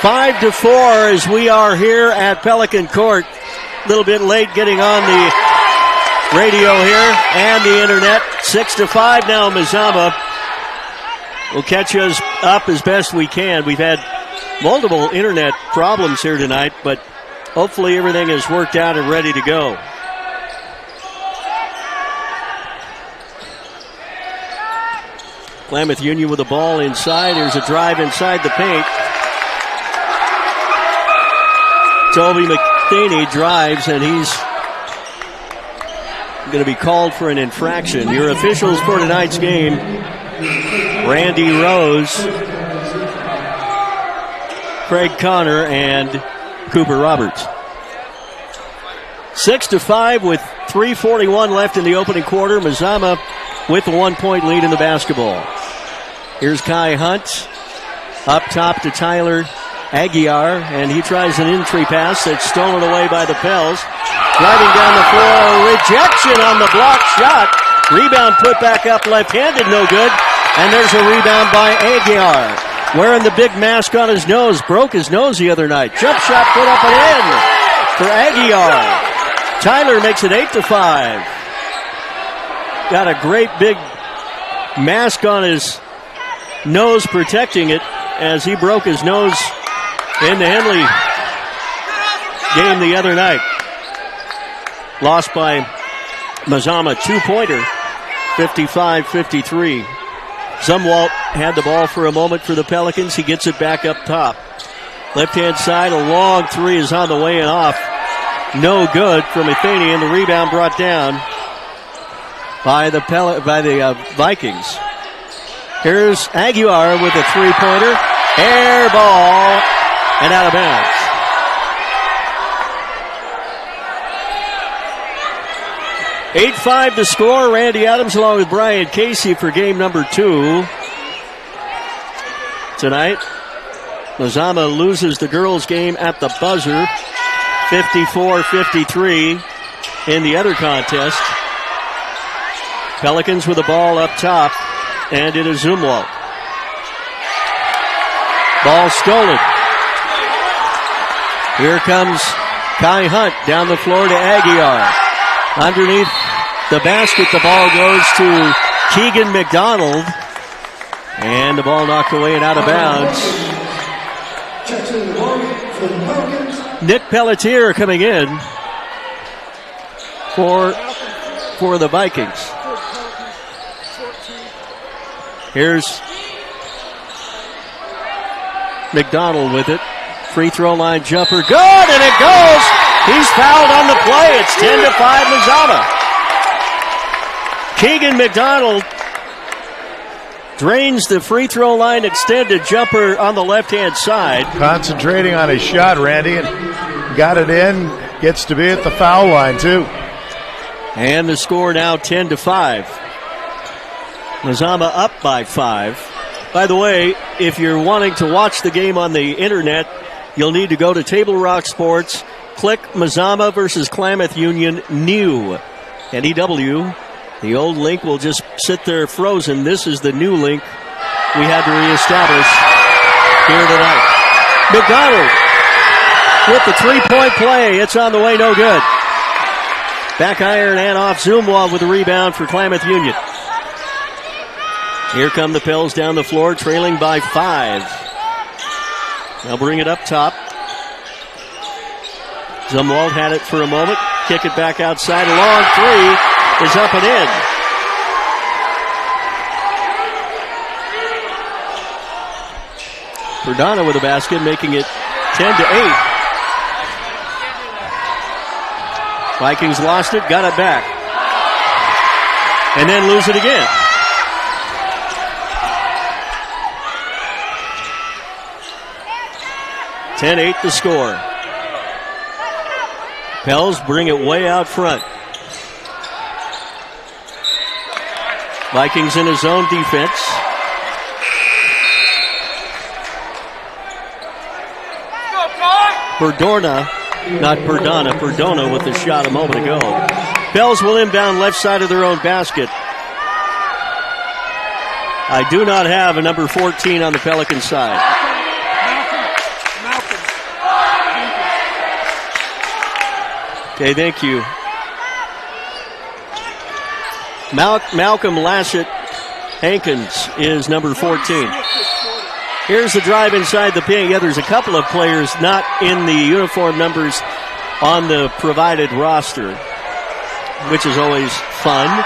5-4 as we are here at Pelican Court. A little bit late getting on the radio here and the internet. 6-5 now. Mazama will catch us up as best we can. We've had multiple internet problems here tonight, but hopefully everything is worked out and ready to go. Klamath Union with the ball inside. Here's a drive inside the paint. Toby McThaney drives, and he's going to be called for an infraction. Your officials for tonight's game: Randy Rose, Craig Connor, and Cooper Roberts. 6-5 with 3:41 left in the opening quarter. Mazama with a 1-point lead in the basketball. Here's Kai Hunt up top to Tyler Aguiar, and he tries an entry pass that's stolen away by the Pels. Driving down the floor, rejection on the block shot. Rebound put back up left-handed, no good. And there's a rebound by Aguiar. Wearing the big mask on his nose, broke his nose the other night. Jump shot put up and in for Aguiar. Tyler makes it 8-5. Got a great big mask on his nose protecting it as he broke his nose in the Henley game the other night. Lost by Mazama, 2-pointer, 55-53. Zumwalt had the ball for a moment for the Pelicans. He gets it back up top. Left-hand side, a long three is on the way and off. No good from Athenian. The rebound brought down by the Vikings. Here's Aguiar with a three-pointer. Air ball and out of bounds. (8-5) to score. Randy Adams along with Brian Casey for game number 2 tonight. Mazama loses the girls' game at the buzzer, 54-53 in the other contest. Pelicans with the ball up top, and it is Zumwalt. Ball stolen. Here comes Kai Hunt down the floor to Aguiar. Underneath the basket, the ball goes to Keegan McDonald. And the ball knocked away and out of bounds. Nick Pelletier coming in for the Vikings. Here's McDonald with it. Free throw line jumper. Good, and it goes. He's fouled on the play. It's 10-5 Mazama. Keegan McDonald drains the free throw line extended jumper on the left-hand side. Concentrating on his shot, Randy, and got it in. Gets to be at the foul line, too. And the score now 10-5. Mazama up by 5. By the way, if you're wanting to watch the game on the internet, you'll need to go to Table Rock Sports, click Mazama versus Klamath Union new, NEW. The old link will just sit there frozen. This is the new link we had to reestablish here tonight. McDonald with the three-point play. It's on the way, no good. Back iron and off. Zumwalt with the rebound for Klamath Union. Here come the Pels down the floor, trailing by 5. They'll bring it up top. Zumwalt had it for a moment. Kick it back outside. A long three is up and in. Perdana with a basket, making it 10-8. Vikings lost it, got it back. And then lose it again. (10-8) the score. Pels bring it way out front. Vikings in a zone defense. Perdona with the shot a moment ago. Pels will inbound left side of their own basket. I do not have a number 14 on the Pelican side. Okay, thank you. Malcolm Lassett Hankins is number 14. Here's the drive inside the paint. Yeah, there's a couple of players not in the uniform numbers on the provided roster, which is always fun.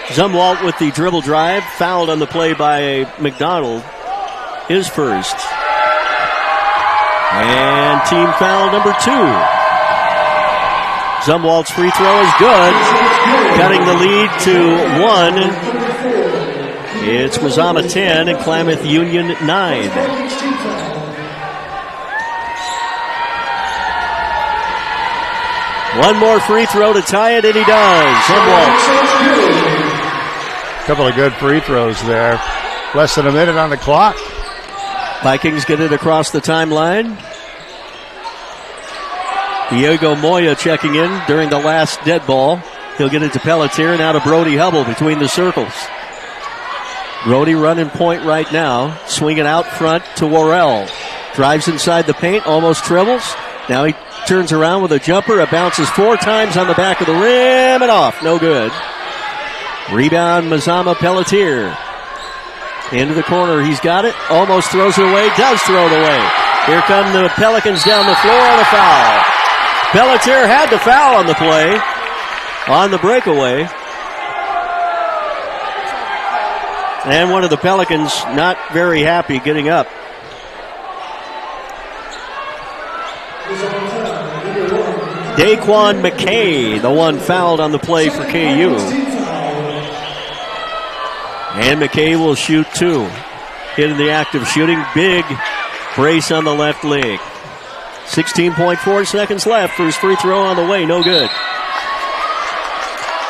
Zumwalt with the dribble drive, fouled on the play by McDonald, his first. And team foul number 2. Zumwalt's free throw is good, cutting the lead to 1. It's Mazama 10 and Klamath Union 9. One more free throw to tie it, and he does. Zumwalt. Couple of good free throws there. Less than a minute on the clock. Vikings get it across the timeline. Diego Moya checking in during the last dead ball. He'll get it to Pelletier, now to Brody Hubble between the circles. Brody running point right now, swinging out front to Worrell. Drives inside the paint, almost dribbles. Now he turns around with a jumper. It bounces 4 times on the back of the rim and off. No good. Rebound, Mazama Pelletier. Into the corner, he's got it. Almost throws it away, does throw it away. Here come the Pelicans down the floor on a foul. Pelletier had the foul on the play, on the breakaway. And one of the Pelicans not very happy getting up. Daquan McKay, the one fouled on the play for KU. And McKay will shoot 2. Hit in the act of shooting. Big brace on the left leg. 16.4 seconds left for his free throw on the way. No good.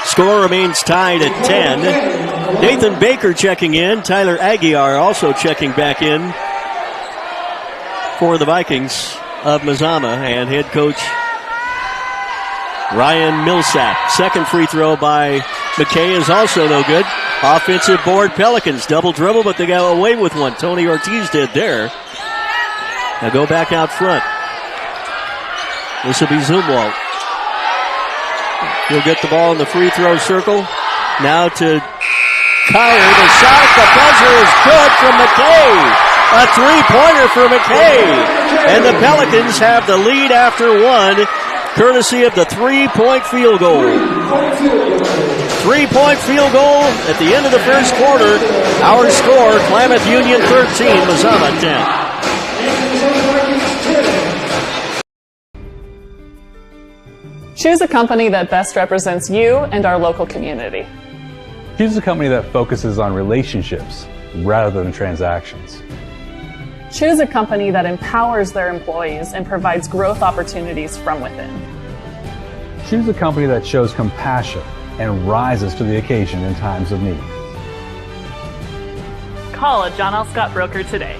Score remains tied at 10. Nathan Baker checking in. Tyler Aguiar also checking back in for the Vikings of Mazama. And head coach Ryan Millsap. Second free throw by McKay is also no good. Offensive board Pelicans. Double dribble, but they got away with one. Tony Ortiz did there. Now go back out front. This will be Zumwalt. He'll get the ball in the free throw circle. Now to Kyer. The shot at the buzzer is good from McKay. A three-pointer for McKay. And the Pelicans have the lead after 1, courtesy of the three-point field goal. Three-point field goal at the end of the first quarter. Our score, Klamath Union 13, Mazama 10. Choose a company that best represents you and our local community. Choose a company that focuses on relationships rather than transactions. Choose a company that empowers their employees and provides growth opportunities from within. Choose a company that shows compassion and rises to the occasion in times of need. Call a John L. Scott broker today.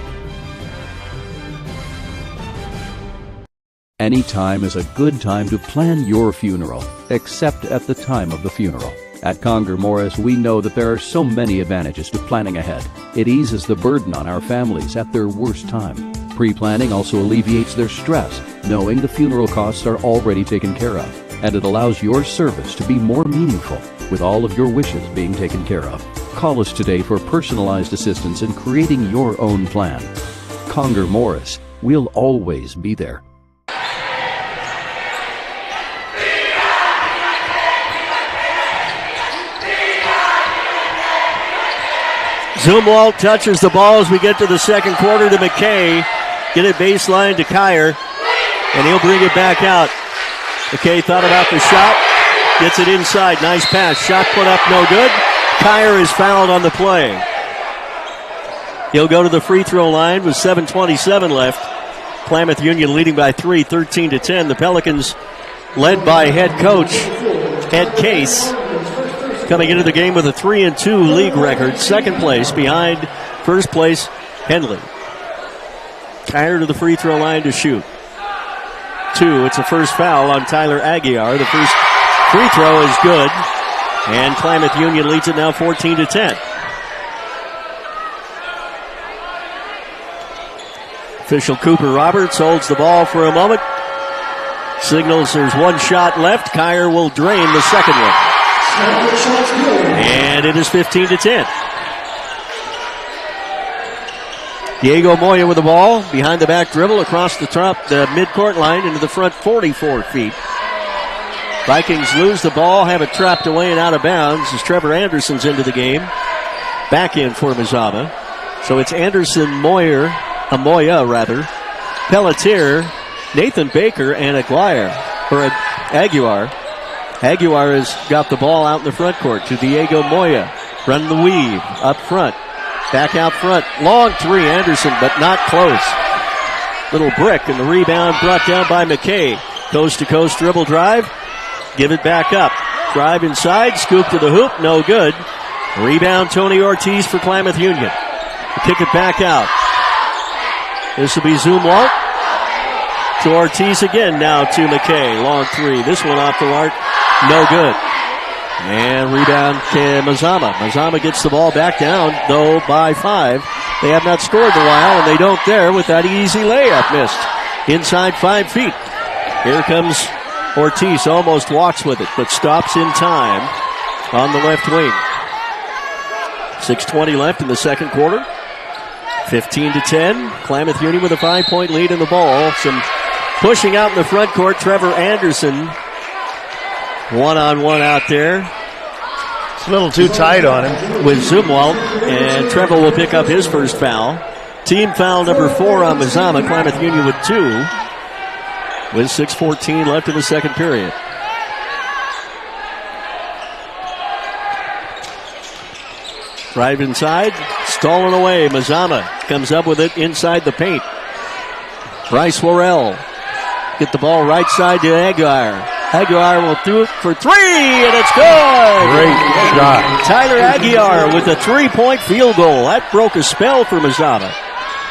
Any time is a good time to plan your funeral, except at the time of the funeral. At Conger Morris, we know that there are so many advantages to planning ahead. It eases the burden on our families at their worst time. Pre-planning also alleviates their stress, knowing the funeral costs are already taken care of. And it allows your service to be more meaningful, with all of your wishes being taken care of. Call us today for personalized assistance in creating your own plan. Conger Morris, we'll always be there. Zumwalt touches the ball as we get to the second quarter to McKay. Get it baseline to Kyer, and he'll bring it back out. McKay thought about the shot, gets it inside. Nice pass. Shot put up, no good. Kyer is fouled on the play. He'll go to the free throw line with 7:27 left. Klamath Union leading by 3, 13-10. The Pelicans led by head coach Ed Case, coming into the game with a 3-2 league record. Second place behind first place Henley. Kyer to the free throw line to shoot. 2. It's a first foul on Tyler Aguiar. The first free throw is good. And Klamath Union leads it now 14-10. Official Cooper Roberts holds the ball for a moment. Signals there's one shot left. Kyer will drain the second one. And it is 15-10. Diego Moya with the ball. Behind the back dribble across the midcourt line into the front 44 feet. Vikings lose the ball, have it trapped away and out of bounds as Trevor Anderson's into the game. Back in for Mazama. So it's Anderson, Moya, Pelletier, Nathan Baker, and Aguirre. Aguirre has got the ball out in the front court to Diego Moya. Running the weave up front. Back out front. Long three, Anderson, but not close. Little brick, and the rebound brought down by McKay. Coast-to-coast dribble drive. Give it back up. Drive inside. Scoop to the hoop. No good. Rebound, Tony Ortiz for Klamath Union. Kick it back out. This will be Zumwalt. To Ortiz again. Now to McKay. Long three. This one off the mark. No good. And rebound to Mazama. Mazama gets the ball back down, though, by 5. They have not scored in a while, and they don't there with that easy layup missed. Inside 5 feet. Here comes Ortiz. Almost walks with it, but stops in time on the left wing. 6:20 left in the second quarter. 15-10. Klamath Union with a 5-point lead in the ball. Some pushing out in the front court. Trevor Anderson. One-on-one out there. It's a little too tight on him. With Zumwalt, and Trevor will pick up his first foul. Team foul number 4 on Mazama. Klamath Union with 2. With 6:14 left in the second period. Drive inside, stolen away. Mazama comes up with it inside the paint. Bryce Worrell. Get the ball right side to Aguirre. Aguirre will do it for 3, and it's good! Great shot. Tyler Aguirre with a 3-point field goal. That broke a spell for Mazama.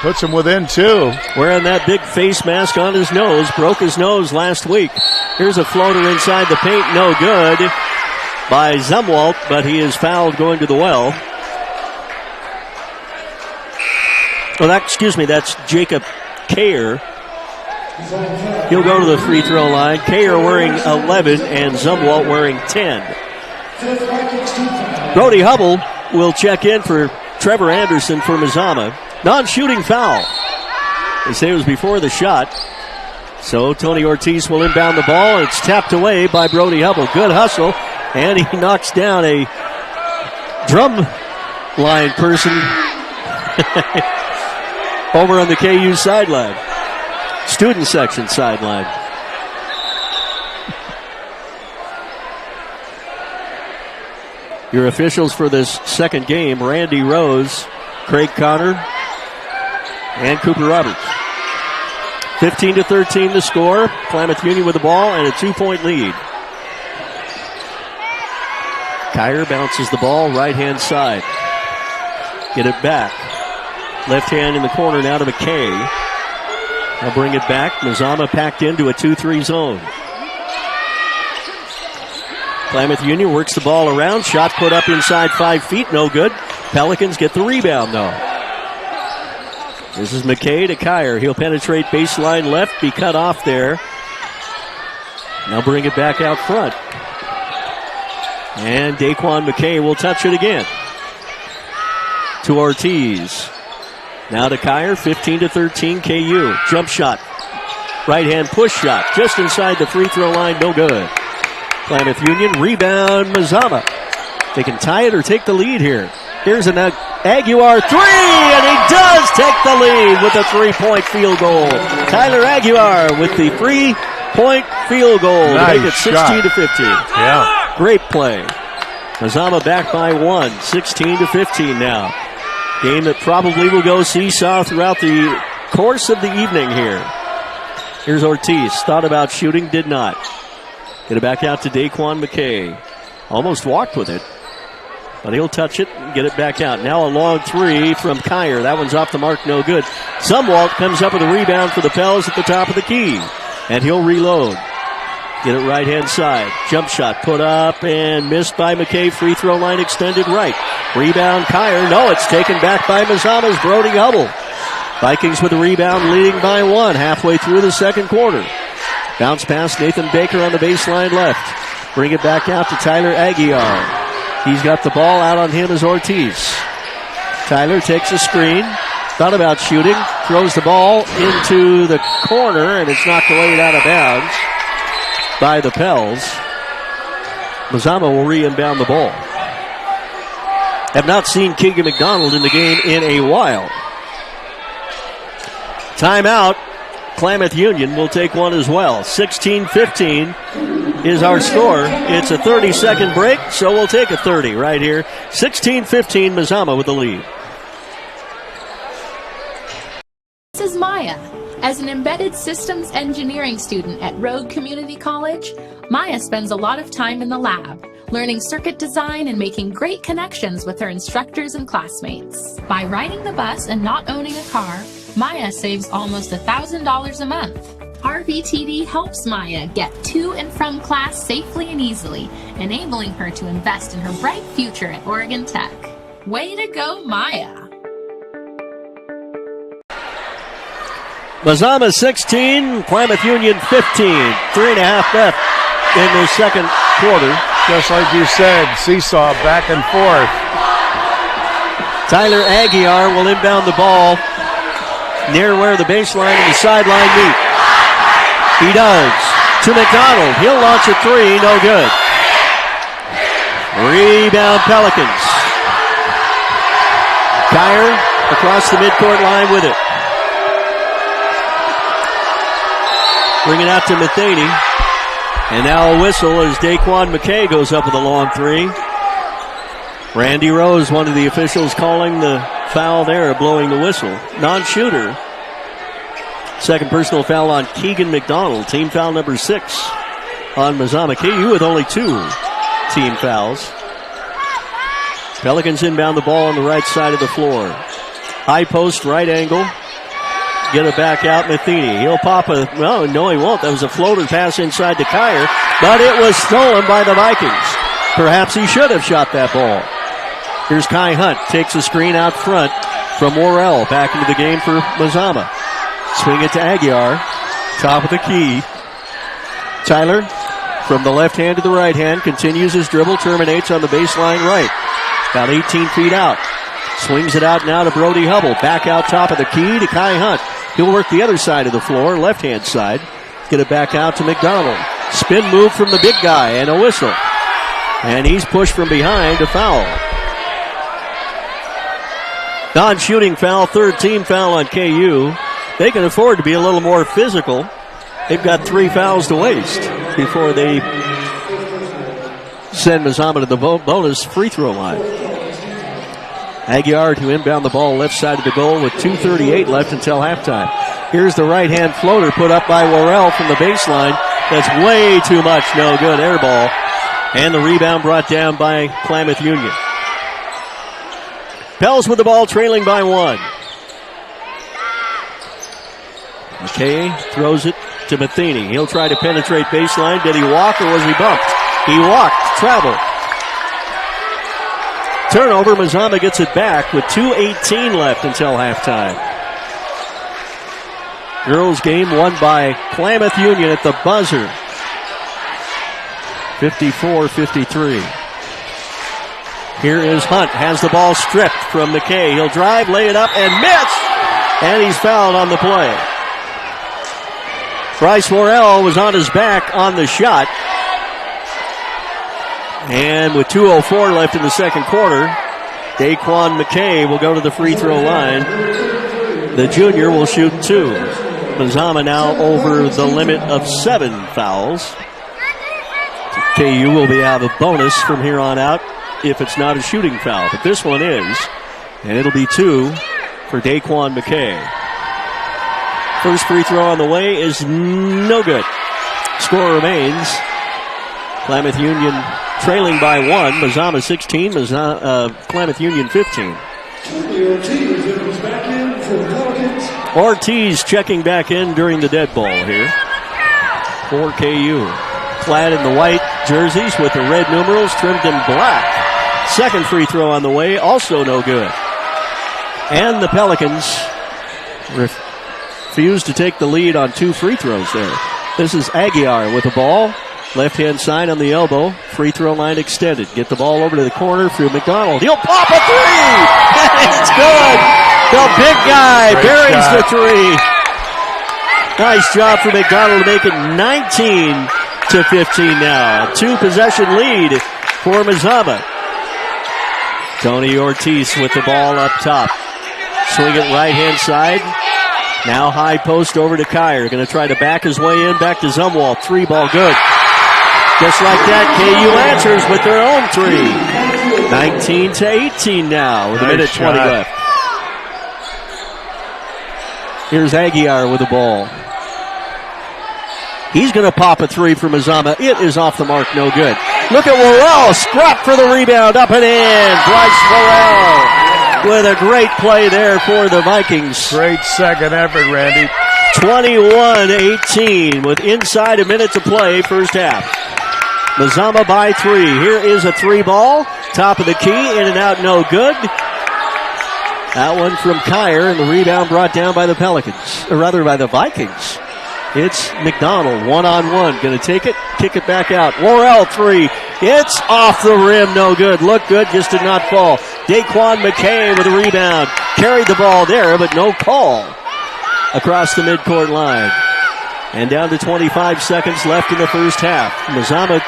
Puts him within 2. Wearing that big face mask on his nose. Broke his nose last week. Here's a floater inside the paint. No good by Zumwalt, but he is fouled going to the well. Well, that's Jacob Kyer. He'll go to the free throw line. Kyer wearing 11 and Zumwalt wearing 10. Brody Hubble will check in for Trevor Anderson for Mazama. Non-shooting foul. They say it was before the shot. So Tony Ortiz will inbound the ball. It's tapped away by Brody Hubble. Good hustle. And he knocks down a drum line person over on the KU sideline. Student section sideline. Your officials for this second game, Randy Rose, Craig Connor, and Cooper Roberts. 15-13 the score. Klamath Union with the ball and a 2-point lead. Kyer bounces the ball right-hand side. Get it back. Left hand in the corner now to McKay. I'll bring it back. Mazama packed into a 2-3 zone. Klamath Union works the ball around. Shot put up inside 5 feet. No good. Pelicans get the rebound, though. This is McKay to Kyer. He'll penetrate baseline left. Be cut off there. Now bring it back out front. And Daquan McKay will touch it again. To Ortiz. Now to Kyer, 15-13 KU. Jump shot. Right hand push shot. Just inside the free throw line. No good. Klamath Union rebound Mazama. They can tie it or take the lead here. Here's an Aguirre 3, and he does take the lead with a 3-point field goal. Tyler Aguirre with the 3-point field goal Nice to make it 16-15. Yeah. Great play. Mazama back by 1, 16-15 now. Game that probably will go seesaw throughout the course of the evening here. Here's Ortiz. Thought about shooting, did not. Get it back out to Daquan McKay. Almost walked with it, but he'll touch it and get it back out. Now a long 3 from Kyer. That one's off the mark, no good. Zumwalt comes up with a rebound for the Pels at the top of the key, and he'll reload. Get it right-hand side. Jump shot put up and missed by McKay. Free throw line extended right. Rebound Kyer. No, it's taken back by Mazama's Brody Hubble. Vikings with the rebound leading by 1 halfway through the second quarter. Bounce pass, Nathan Baker on the baseline left. Bring it back out to Tyler Aguiar. He's got the ball. Out on him is Ortiz. Tyler takes a screen. Thought about shooting. Throws the ball into the corner, and it's knocked away out of bounds by the Pels. Mazama will re-inbound the ball. Have not seen Keegan McDonald in the game in a while. Timeout. Klamath Union will take one as well. 16-15 is our score. It's a 30-second break, so we'll take a 30 right here. 16-15, Mazama with the lead. This is Maya. As an embedded systems engineering student at Rogue Community College, Maya spends a lot of time in the lab, learning circuit design and making great connections with her instructors and classmates. By riding the bus and not owning a car, Maya saves almost $1,000 a month. RVTD helps Maya get to and from class safely and easily, enabling her to invest in her bright future at Oregon Tech. Way to go, Maya! Mazama 16, Klamath Union 15. 3.5 left in the second quarter. Just like you said, seesaw back and forth. Tyler Aguiar will inbound the ball near where the baseline and the sideline meet. He does. To McDonald. He'll launch a three. No good. Rebound Pelicans. Kyer across the midcourt line with it. Bring it out to Matheny. And now a whistle as Daquan McKay goes up with a long three. Randy Rose, one of the officials, calling the foul there, blowing the whistle. Non-shooter. Second personal foul on Keegan McDonald. Team foul number 6 on Mazama. KU with only 2 team fouls. Pelicans inbound the ball on the right side of the floor. High post, right angle. Get it back out, Matheny. He'll pop a, no, he won't. That was a floater pass inside to Kyer, but it was stolen by the Vikings. Perhaps he should have shot that ball. Here's Kai Hunt. Takes a screen out front from Worrell. Back into the game for Mazama. Swing it to Aguiar. Top of the key. Tyler from the left hand to the right hand. Continues his dribble. Terminates on the baseline right. About 18 feet out. Swings it out now to Brody Hubble. Back out top of the key to Kai Hunt. He'll work the other side of the floor, left hand side. Get it back out to McDonald. Spin move from the big guy and a whistle. And he's pushed from behind to foul. Non-shooting foul, third team foul on KU. They can afford to be a little more physical. They've got 3 fouls to waste before they send Mazama to the bonus free throw line. Aguiar to inbound the ball left side of the goal with 2:38 left until halftime. Here's the right-hand floater put up by Worrell from the baseline. That's way too much. No good. Air ball. And the rebound brought down by Klamath Union. Pels with the ball, trailing by 1. McKay throws it to Matheny. He'll try to penetrate baseline. Did he walk or was he bumped? He walked. Travel. Turnover. Mazama gets it back with 2:18 left until halftime. Girls game won by Klamath Union at the buzzer. 54-53. Here is Hunt. Has the ball stripped from McKay. He'll drive, lay it up, and miss! And he's fouled on the play. Bryce Worrell was on his back on the shot. And with 2:04 left in the second quarter, Daquan McKay will go to the free throw line. The junior will shoot 2. Mazama now over the limit of 7 fouls. KU will be out of bonus from here on out if it's not a shooting foul. But this one is, and it'll be 2 for Daquan McKay. First free throw on the way is no good. Score remains Klamath Union trailing by 1. Mazama 16, Klamath Union 15. Ortiz checking back in during the dead ball here for KU. Clad in the white jerseys with the red numerals trimmed in black. Second free throw on the way, also no good. And the Pelicans refuse to take the lead on 2 free throws there. This is Aguiar with the ball. Left-hand side on the elbow. Free throw line extended. Get the ball over to the corner through McDonald. He'll pop a three! It's good! The big guy buries the three. Nice job for McDonald to make it 19-15 now. 2-possession lead for Mazama. Tony Ortiz with the ball up top. Swing it right-hand side. Now high post over to Kyer. Going to try to back his way in. Back to Zumwalt. 3-ball good. Just like that, KU answers with their own three. 19-18 now with a minute 20 left. Here's Aguiar with the ball. He's going to pop a three from Mazama. It is off the mark, no good. Look at Worrell, scrap for the rebound, up and in. Bryce Worrell with a great play there for the Vikings. Great second effort, Randy. 21-18 with inside a minute to play, first half. Mazama by three. Here is a three ball. Top of the key, in and out, no good. That one from Kyer, and the rebound brought down by the Pelicans, or rather by the Vikings. It's McDonald, one-on-one. Going to take it, kick it back out. Worrell, three. It's off the rim, no good. Looked good, just did not fall. Daquan McKay with a rebound. Carried the ball there, but no call across the midcourt line. And down to 25 seconds left in the first half. Mazama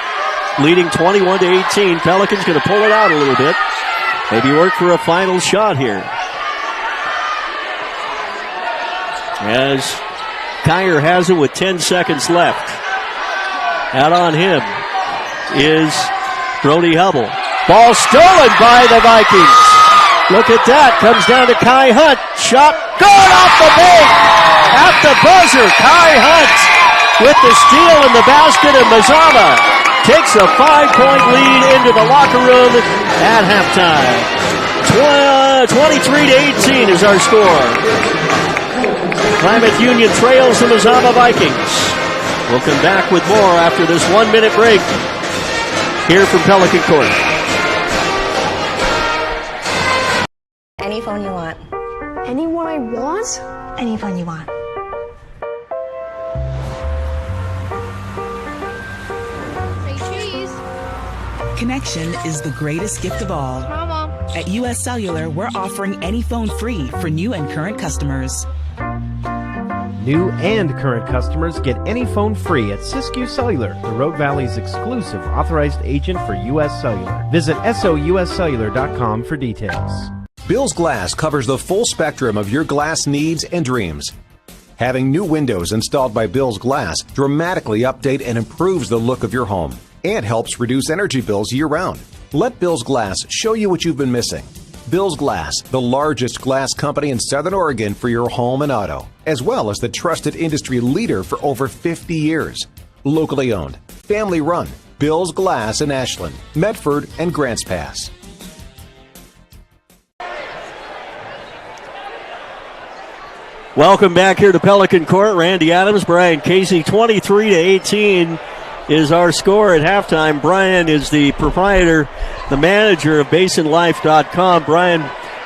leading 21-18. Pelicans going to pull it out a little bit. Maybe work for a final shot here. As Kyer has it with 10 seconds left. Out on him is Brody Hubble. Ball stolen by the Vikings. Look at that. Comes down to Kai Hunt. Shot good off the bank. At the buzzer, Kai Hunt with the steal in the basket, and Mazama takes a 5-point lead into the locker room at halftime. 23-18 is our score. Klamath Union trails the Mazama Vikings. We'll come back with more after this 1-minute break here from Pelican Court. Any phone you want. Any one I want? Any phone you want. Connection is the greatest gift of all. Mama. At US Cellular, we're offering any phone free for new and current customers. New and current customers get any phone free at Siskiyou Cellular, the Rogue Valley's exclusive authorized agent for US Cellular. Visit souscellular.com for details. Bill's Glass covers the full spectrum of your glass needs and dreams. Having new windows installed by Bill's Glass dramatically update and improves the look of your home and helps reduce energy bills year-round. Let Bill's Glass show you what you've been missing. Bill's Glass, the largest glass company in Southern Oregon for your home and auto, as well as the trusted industry leader for over 50 years. Locally owned, family run, Bill's Glass in Ashland, Medford, and Grants Pass. Welcome back here to Pelican Court. Randy Adams, Brian Casey, 23-18 is our score at halftime. Brian is the proprietor, the manager of BasinLife.com. Brian,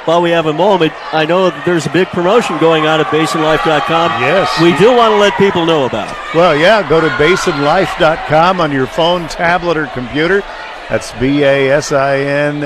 while we have a moment, I know that there's a big promotion going on at BasinLife.com. Yes. We do want to let people know about it. Well, yeah, go to BasinLife.com on your phone, tablet, or computer. That's BASINLIFE,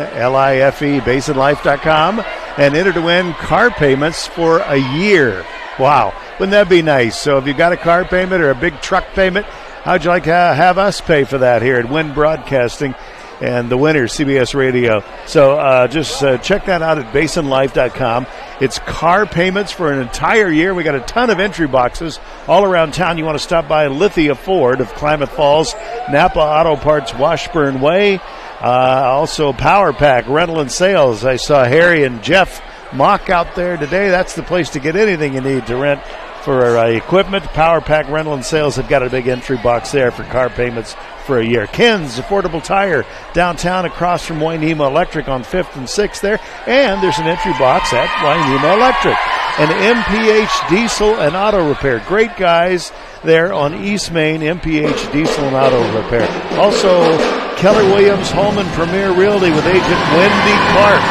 BasinLife.com, and enter to win car payments for a year. Wow, wouldn't that be nice? So if you got a car payment or a big truck payment, how'd you like to have us pay for that here at Win Broadcasting and the winner, CBS Radio? So just check that out at BasinLife.com. It's car payments for an entire year. We got a ton of entry boxes all around town. You want to stop by Lithia Ford of Klamath Falls, Napa Auto Parts, Washburn Way. Also Power Pack Rental and Sales. I saw Harry and Jeff Mock out there today. That's the place to get anything you need to rent for equipment. Power Pack Rental and Sales have got a big entry box there for car payments for a year. Ken's Affordable Tire downtown across from Wainema Electric on 5th and 6th there. And there's an entry box at Wainema Electric. And MPH Diesel and Auto Repair. Great guys there on East Main, MPH Diesel and Auto Repair. Also, Keller Williams Home and Premier Realty with agent Wendy Clark.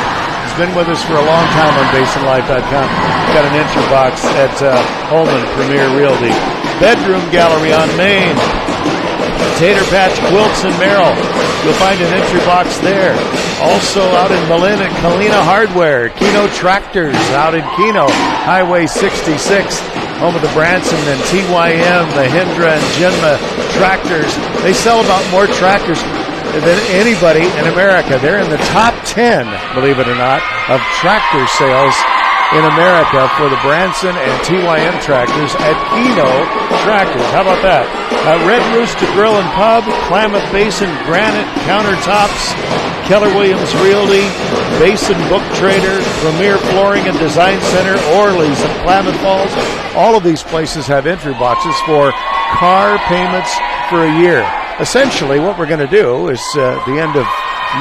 He's been with us for a long time on BasinLife.com. Got an entry box at Home and Premier Realty. Bedroom Gallery on Main. Tater Patch Quilts in Merrill. You'll find an entry box there. Also out in Malin at Kalina Hardware. Keno Tractors out in Keno. Highway 66, home of the Branson and TYM, the Hindra and Jinma tractors. They sell about more tractors than anybody in America. They're in the top 10, believe it or not, of tractor sales in America for the Branson and TYM tractors at Keno Tractors. How about that? Red Rooster Grill and Pub, Klamath Basin Granite Countertops, Keller Williams Realty, Basin Book Trader, Premier Flooring and Design Center, Orleans and Klamath Falls. All of these places have entry boxes for car payments for a year. Essentially, what we're going to do is the end of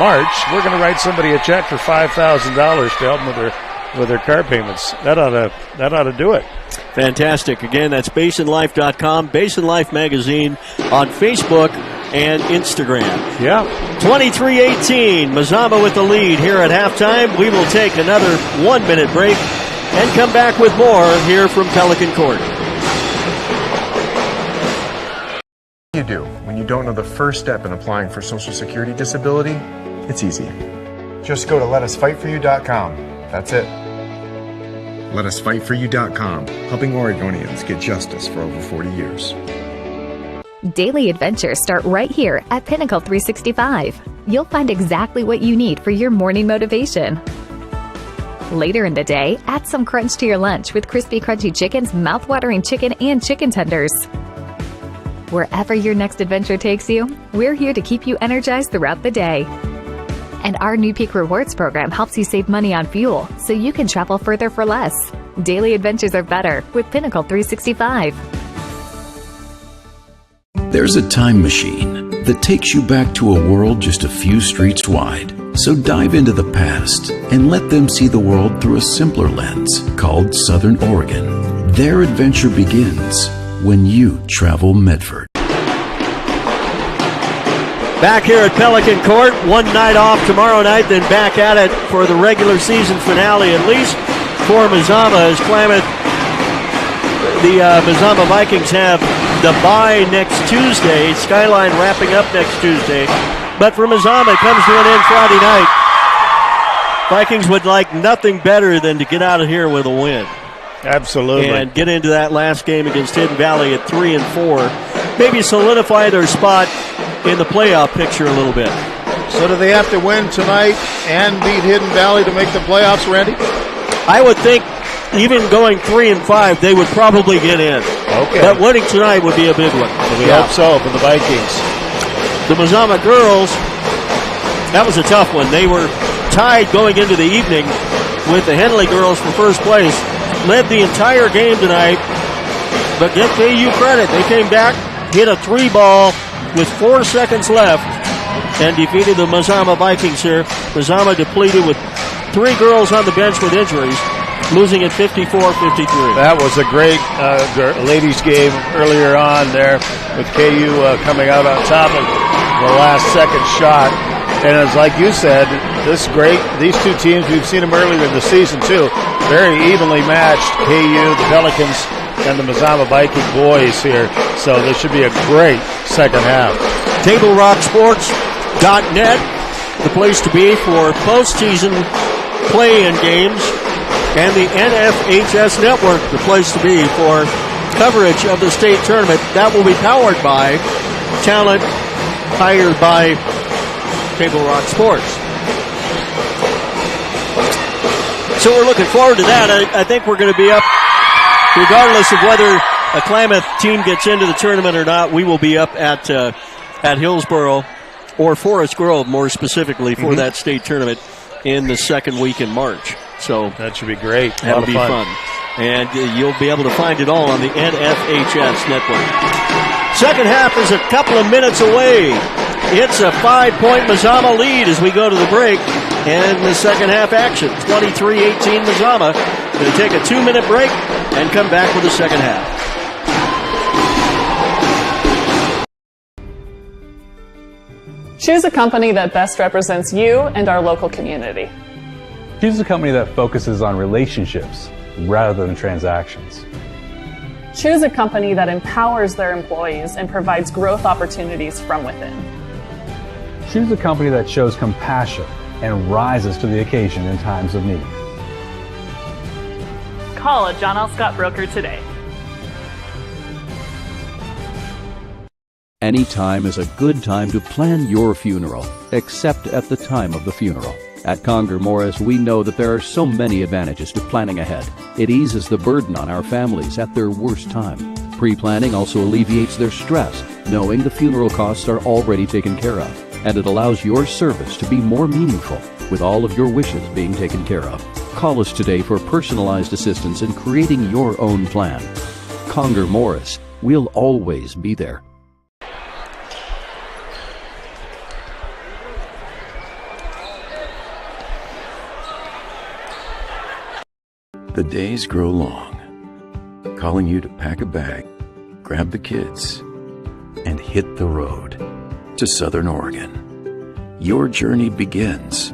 March, we're going to write somebody a check for $5,000 to help them with their car payments. That ought to do it. Fantastic. Again, that's BasinLife.com, Basin Life Magazine on Facebook and Instagram. Yeah. 23-18, Mazama with the lead here at halftime. We will take another 1-minute break and come back with more here from Pelican Court. You do when you don't know the first step in applying for Social Security disability? It's easy. Just go to letusfightforyou.com. That's it. Letusfightforyou.com, helping Oregonians get justice for over 40 years. Daily adventures start right here at Pinnacle 365. You'll find exactly what you need for your morning motivation. Later in the day, add some crunch to your lunch with crispy, crunchy chicken's mouth-watering chicken and chicken tenders. Wherever your next adventure takes you, we're here to keep you energized throughout the day. And our new Peak Rewards program helps you save money on fuel so you can travel further for less. Daily adventures are better with Pinnacle 365. There's a time machine that takes you back to a world just a few streets wide. So dive into the past and let them see the world through a simpler lens called Southern Oregon. Their adventure begins when you travel Medford. Back here at Pelican Court, one night off tomorrow night, then back at it for the regular season finale, at least for Mazama, as Klamath. The Mazama Vikings have the bye next Tuesday, Skyline wrapping up next Tuesday. But for Mazama, it comes to an end Friday night. Vikings would like nothing better than to get out of here with a win. Absolutely. And get into that last game against Hidden Valley at 3-4. Maybe solidify their spot in the playoff picture a little bit. So do they have to win tonight and beat Hidden Valley to make the playoffs, Randy? I would think even going 3-5, they would probably get in. Okay. But winning tonight would be a big one. We hope so for the Vikings. The Mazama girls, that was a tough one. They were tied going into the evening with the Henley girls for first place. Led the entire game tonight, but give KU credit. They came back, hit a 3-ball with 4 seconds left, and defeated the Mazama Vikings here. Mazama depleted with 3 girls on the bench with injuries, losing at 54-53. That was a great ladies game earlier on there with KU coming out on top of the last second shot. And as like you said, these two teams, we've seen them earlier in the season too, very evenly matched, KU, the Pelicans, and the Mazama Viking boys here. So this should be a great second half. TableRockSports.net, the place to be for postseason play-in games, and the NFHS Network, the place to be for coverage of the state tournament. That will be powered by talent hired by Table Rock Sports. So we're looking forward to that. I think we're going to be up, regardless of whether a Klamath team gets into the tournament or not. We will be up at Hillsboro or Forest Grove, more specifically, for that state tournament in the second week in March. So that should be great. That'll be fun. And you'll be able to find it all on the NFHS network. Second half is a couple of minutes away. It's a 5-point Mazama lead as we go to the break. And the second half action, 23-18 Mazama. Going to take a 2-minute break and come back with the second half. Choose a company that best represents you and our local community. Choose a company that focuses on relationships rather than transactions. Choose a company that empowers their employees and provides growth opportunities from within. Choose a company that shows compassion and rises to the occasion in times of need. Call a John L. Scott broker today. Any time is a good time to plan your funeral, except at the time of the funeral. At Conger Morris, we know that there are so many advantages to planning ahead. It eases the burden on our families at their worst time. Pre-planning also alleviates their stress, knowing the funeral costs are already taken care of. And it allows your service to be more meaningful, with all of your wishes being taken care of. Call us today for personalized assistance in creating your own plan. Conger Morris, we'll always be there. The days grow long, calling you to pack a bag, grab the kids, and hit the road to Southern Oregon. Your journey begins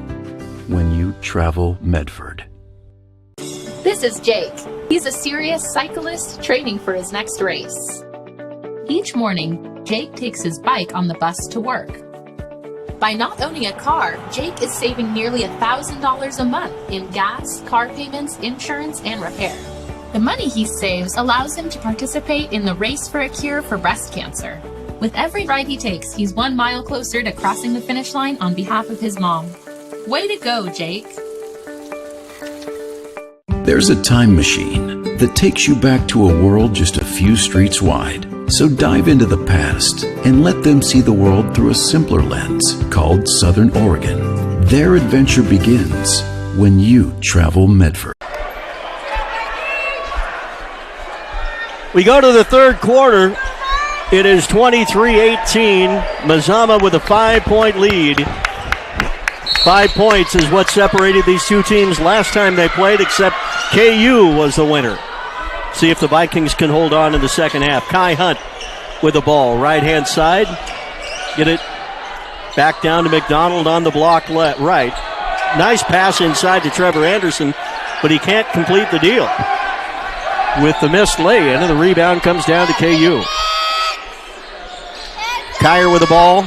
when you travel Medford. This is Jake. He's a serious cyclist training for his next race. Each morning, Jake takes his bike on the bus to work. By not owning a car, Jake is saving nearly $1,000 a month in gas, car payments, insurance, and repair. The money he saves allows him to participate in the Race for a Cure for breast cancer. With every ride he takes, he's 1 mile closer to crossing the finish line on behalf of his mom. Way to go, Jake. There's a time machine that takes you back to a world just a few streets wide. So dive into the past and let them see the world through a simpler lens called Southern Oregon. Their adventure begins when you travel Medford. We go to the third quarter. It is 23-18. Mazama with a 5-point lead. 5 points is what separated these two teams last time they played, except KU was the winner. See if the Vikings can hold on in the second half. Kai Hunt with the ball, right-hand side. Get it back down to McDonald on the block right. Nice pass inside to Trevor Anderson, but he can't complete the deal. With the missed lay-in, and the rebound comes down to KU. Kyer with the ball,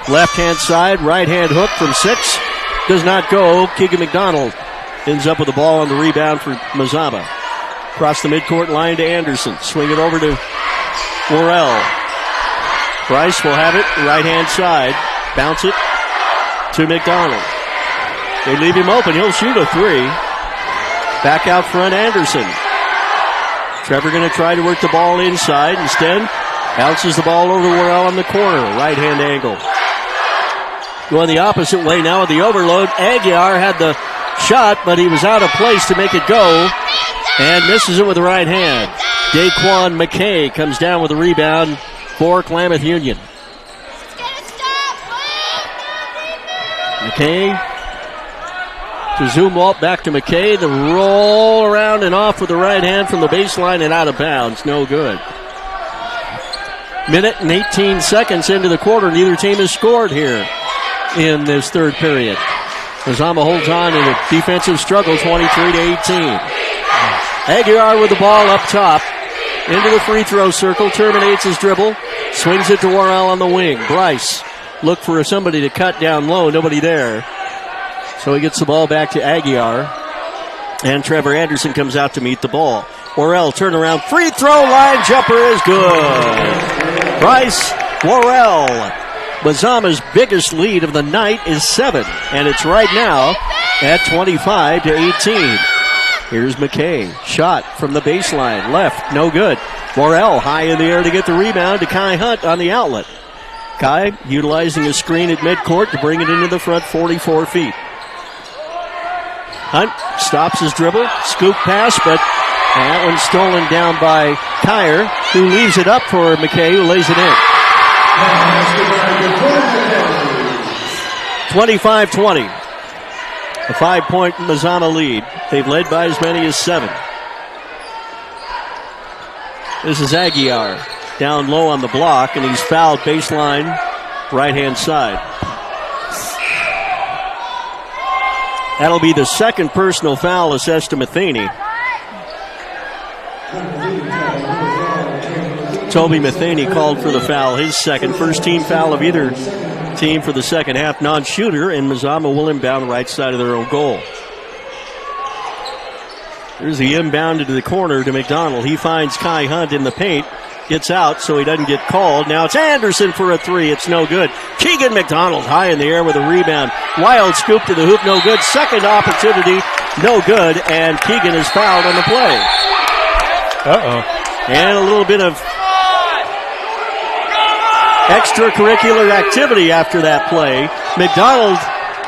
left-hand side, right-hand hook from 6. Does not go. Keegan McDonald ends up with the ball on the rebound for Mazama. Across the midcourt line to Anderson. Swing it over to Worrell. Bryce will have it, right-hand side. Bounce it to McDonald. They leave him open. He'll shoot a 3. Back out front, Anderson. Trevor going to try to work the ball inside. Instead, bounces the ball over to Worrell on the corner. Right-hand angle. Going the opposite way now with the overload. Aguiar had the shot, but he was out of place to make it go. And misses it with the right hand. Daquan McKay comes down with a rebound for Klamath Union. McKay to Zumwalt, back to McKay. The roll around and off with the right hand from the baseline and out of bounds. No good. Minute and 18 seconds into the quarter. Neither team has scored here in this third period. Mazama holds on in a defensive struggle, 23-18. Aguiar with the ball up top, into the free throw circle, terminates his dribble, swings it to Worrell on the wing. Bryce look for somebody to cut down low, nobody there. So he gets the ball back to Aguiar, and Trevor Anderson comes out to meet the ball. Worrell turnaround, free throw line jumper is good. Bryce Worrell. Mazama's biggest lead of the night is 7, and it's right now at 25-18. Here's McKay. Shot from the baseline. Left. No good. Worrell high in the air to get the rebound to Kai Hunt on the outlet. Kai utilizing a screen at midcourt to bring it into the front 44 feet. Hunt stops his dribble. Scoop pass, but that one's stolen down by Kyer, who leaves it up for McKay, who lays it in. 25-20. A 5-point Mazama lead. They've led by as many as 7. This is Aguiar down low on the block, and he's fouled baseline right-hand side. That'll be the second personal foul assessed to Matheny. Toby Matheny called for the foul, his second. First team foul of either team for the second half. Non-shooter, and Mazama will inbound right side of their own goal. There's the inbound into the corner to McDonald. He finds Kai Hunt in the paint. Gets out so he doesn't get called. Now it's Anderson for a three. It's no good. Keegan McDonald high in the air with a rebound. Wild scoop to the hoop. No good. Second opportunity. No good. And Keegan is fouled on the play. And a little bit of extracurricular activity after that play. McDonald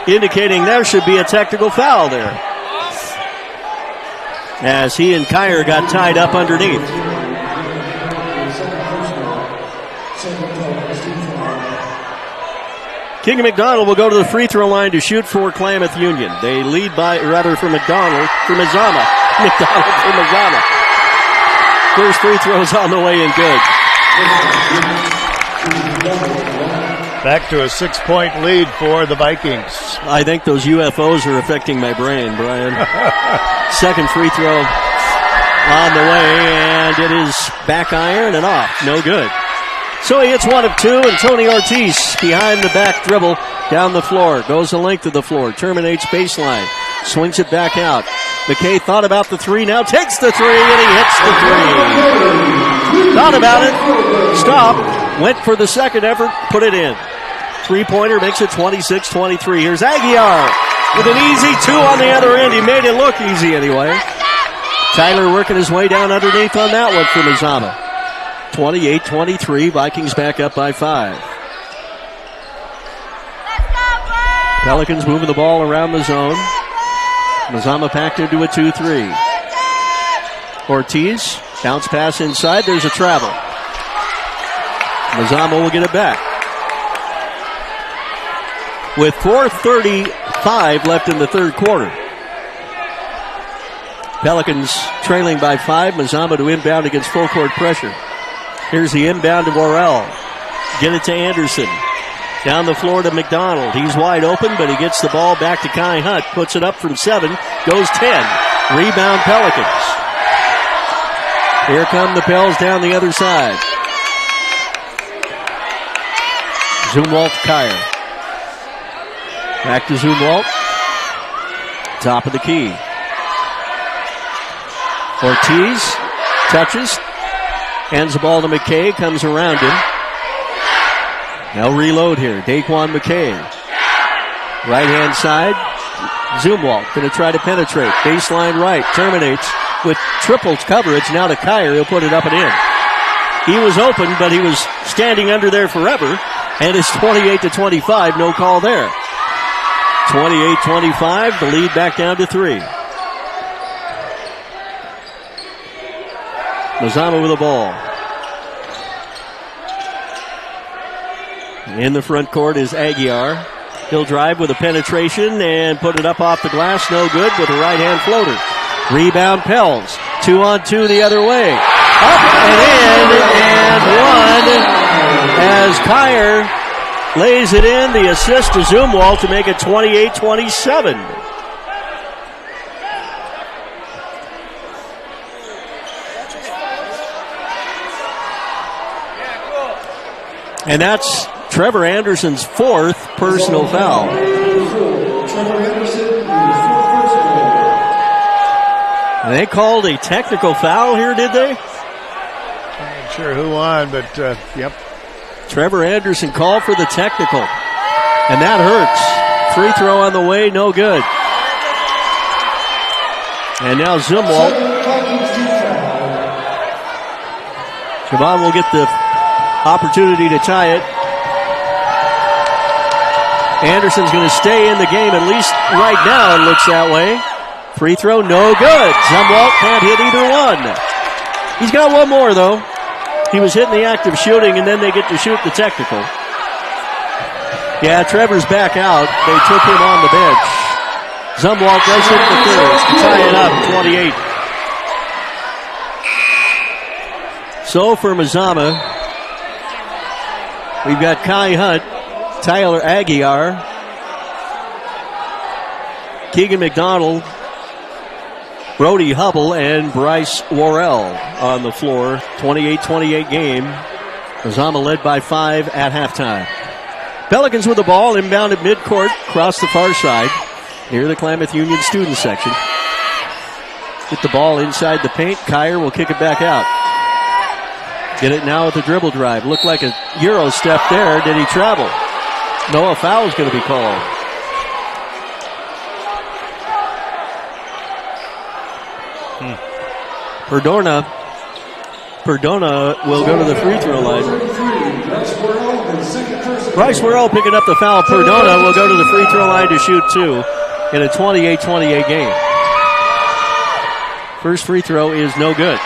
indicating there should be a technical foul there, as he and Kyer got tied up underneath. Keegan McDonald will go to the free throw line to shoot for Klamath Union. They lead by, rather for McDonald, for Mazama. McDonald for Mazama. First free throw's on the way and good. Back to a 6-point lead for the Vikings. I think those UFOs are affecting my brain, Brian. Second free throw on the way, and it is back iron and off. No good. So he hits one of two, and Tony Ortiz behind the back dribble down the floor. Goes the length of the floor, terminates baseline, swings it back out. McKay thought about the three, now takes the three, and he hits the three. Thought about it, stopped, went for the second effort, put it in. Three-pointer makes it 26-23. Here's Aguiar with an easy two on the other end. He made it look easy anyway. Tyler working his way down underneath on that one for Mazama. 28-23, Vikings back up by 5. Pelicans moving the ball around the zone. Mazama packed into a 2-3. Ortiz, bounce pass inside, there's a travel. Mazama will get it back. With 4:35 left in the third quarter. Pelicans trailing by 5. Mazama to inbound against full court pressure. Here's the inbound to Worrell. Get it to Anderson. Down the floor to McDonald. He's wide open, but he gets the ball back to Kai Hunt. Puts it up from 7. Goes 10. Rebound Pelicans. Here come the Pels down the other side. Zumwalt Kyer. Back to Zumwalt. Top of the key. Ortiz touches. Hands the ball to McKay. Comes around him. Now reload here. Daquan McKay. Right hand side. Zumwalt going to try to penetrate. Baseline right. Terminates with triple coverage. Now to Kyer. He'll put it up and in. He was open, but he was standing under there forever. And it's 28-25. No call there. 28-25. The lead back down to 3. Mazama with the ball. In the front court is Aguiar. He'll drive with a penetration and put it up off the glass. No good with a right-hand floater. Rebound Pels. 2-on-2 the other way. Up and in and one as Kyer lays it in. The assist to Zumwalt to make it 28-27. And that's Trevor Anderson's 4th personal foul. And they called a technical foul here, did they? I'm not sure who won, but yep. Trevor Anderson called for the technical. And that hurts. Free throw on the way, no good. And now Zumwalt. Javon will get the opportunity to tie it. Anderson's going to stay in the game, at least right now it looks that way. Free throw, no good. Zumwalt can't hit either one. He's got one more, though. He was hitting the act of shooting, and then they get to shoot the technical. Yeah, Trevor's back out. They took him on the bench. Zumwalt does hit the third to tie it up, 28. So for Mazama, we've got Kai Hunt, Tyler Aguiar, Keegan McDonald, Brody Hubble and Bryce Worrell on the floor. 28-28 game. Mazama led by 5 at halftime. Pelicans with the ball, inbound at midcourt, across the far side, near the Klamath Union student section. Get the ball inside the paint. Kyer will kick it back out. Get it now with the dribble drive. Looked like a Euro step there. Did he travel? No, a foul is going to be called. Perdona will go to the free throw line. Bryce Worrell picking up the foul. Perdona will go to the free throw line to shoot 2 in a 28-28 game. First free throw is no good.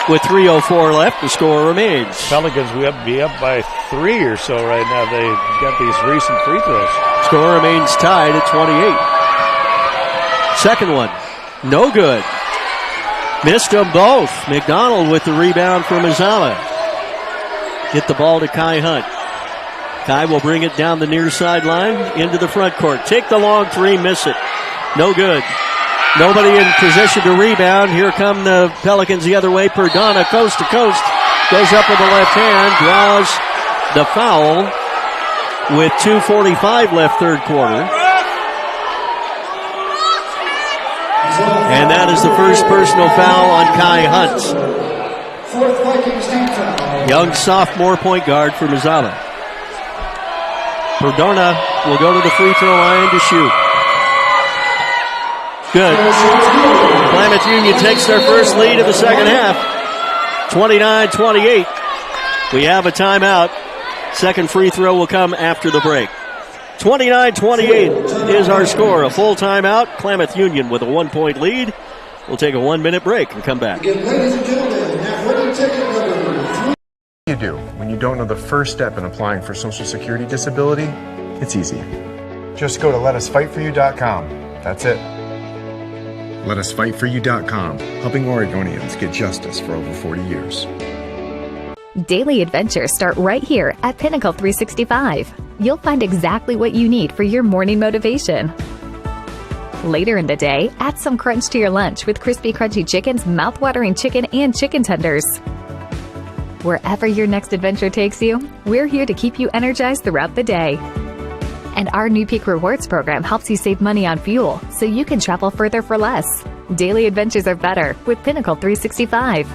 With 3:04 left, the score remains. Pelicans will be up by 3 or so right now. They got these recent free throws. Score remains tied at 28. Second one, no good. Missed them both. McDonald with the rebound for Mazama. Get the ball to Kai Hunt. Kai will bring it down the near sideline into the front court. Take the long 3, miss it. No good. Nobody in position to rebound. Here come the Pelicans the other way. Perdona coast to coast. Goes up with the left hand. Draws the foul with 2:45 left third quarter. And that is the first personal foul on Kai Hunt. Young sophomore point guard for Mazama. Perdona will go to the free throw line to shoot. Good. Klamath Union takes their first lead of the second half. 29-28. We have a timeout. Second free throw will come after the break. 29-28 is our score. A full timeout. Klamath Union with a 1-point lead. We'll take a 1-minute break and come back. What do you do when you don't know the first step in applying for Social Security disability? It's easy. Just go to letusfightforyou.com. That's it. LetUsFightForYou.com, helping Oregonians get justice for over 40 years. Daily adventures start right here at Pinnacle 365. You'll find exactly what you need for your morning motivation. Later in the day, add some crunch to your lunch with crispy, crunchy chickens, mouth-watering chicken, and chicken tenders. Wherever your next adventure takes you, we're here to keep you energized throughout the day. And our new Peak Rewards program helps you save money on fuel so you can travel further for less. Daily adventures are better with Pinnacle 365.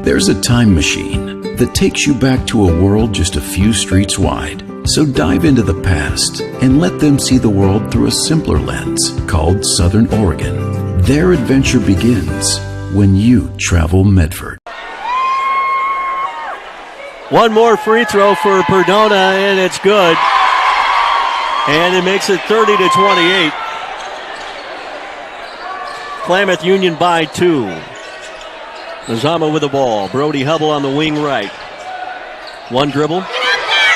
There's a time machine that takes you back to a world just a few streets wide. So dive into the past and let them see the world through a simpler lens called Southern Oregon. Their adventure begins when you travel Medford. One more free throw for Perdona, and it's good. And it makes it 30-28. Klamath Union by 2. Mazama with the ball. Brody Hubble on the wing right. One dribble.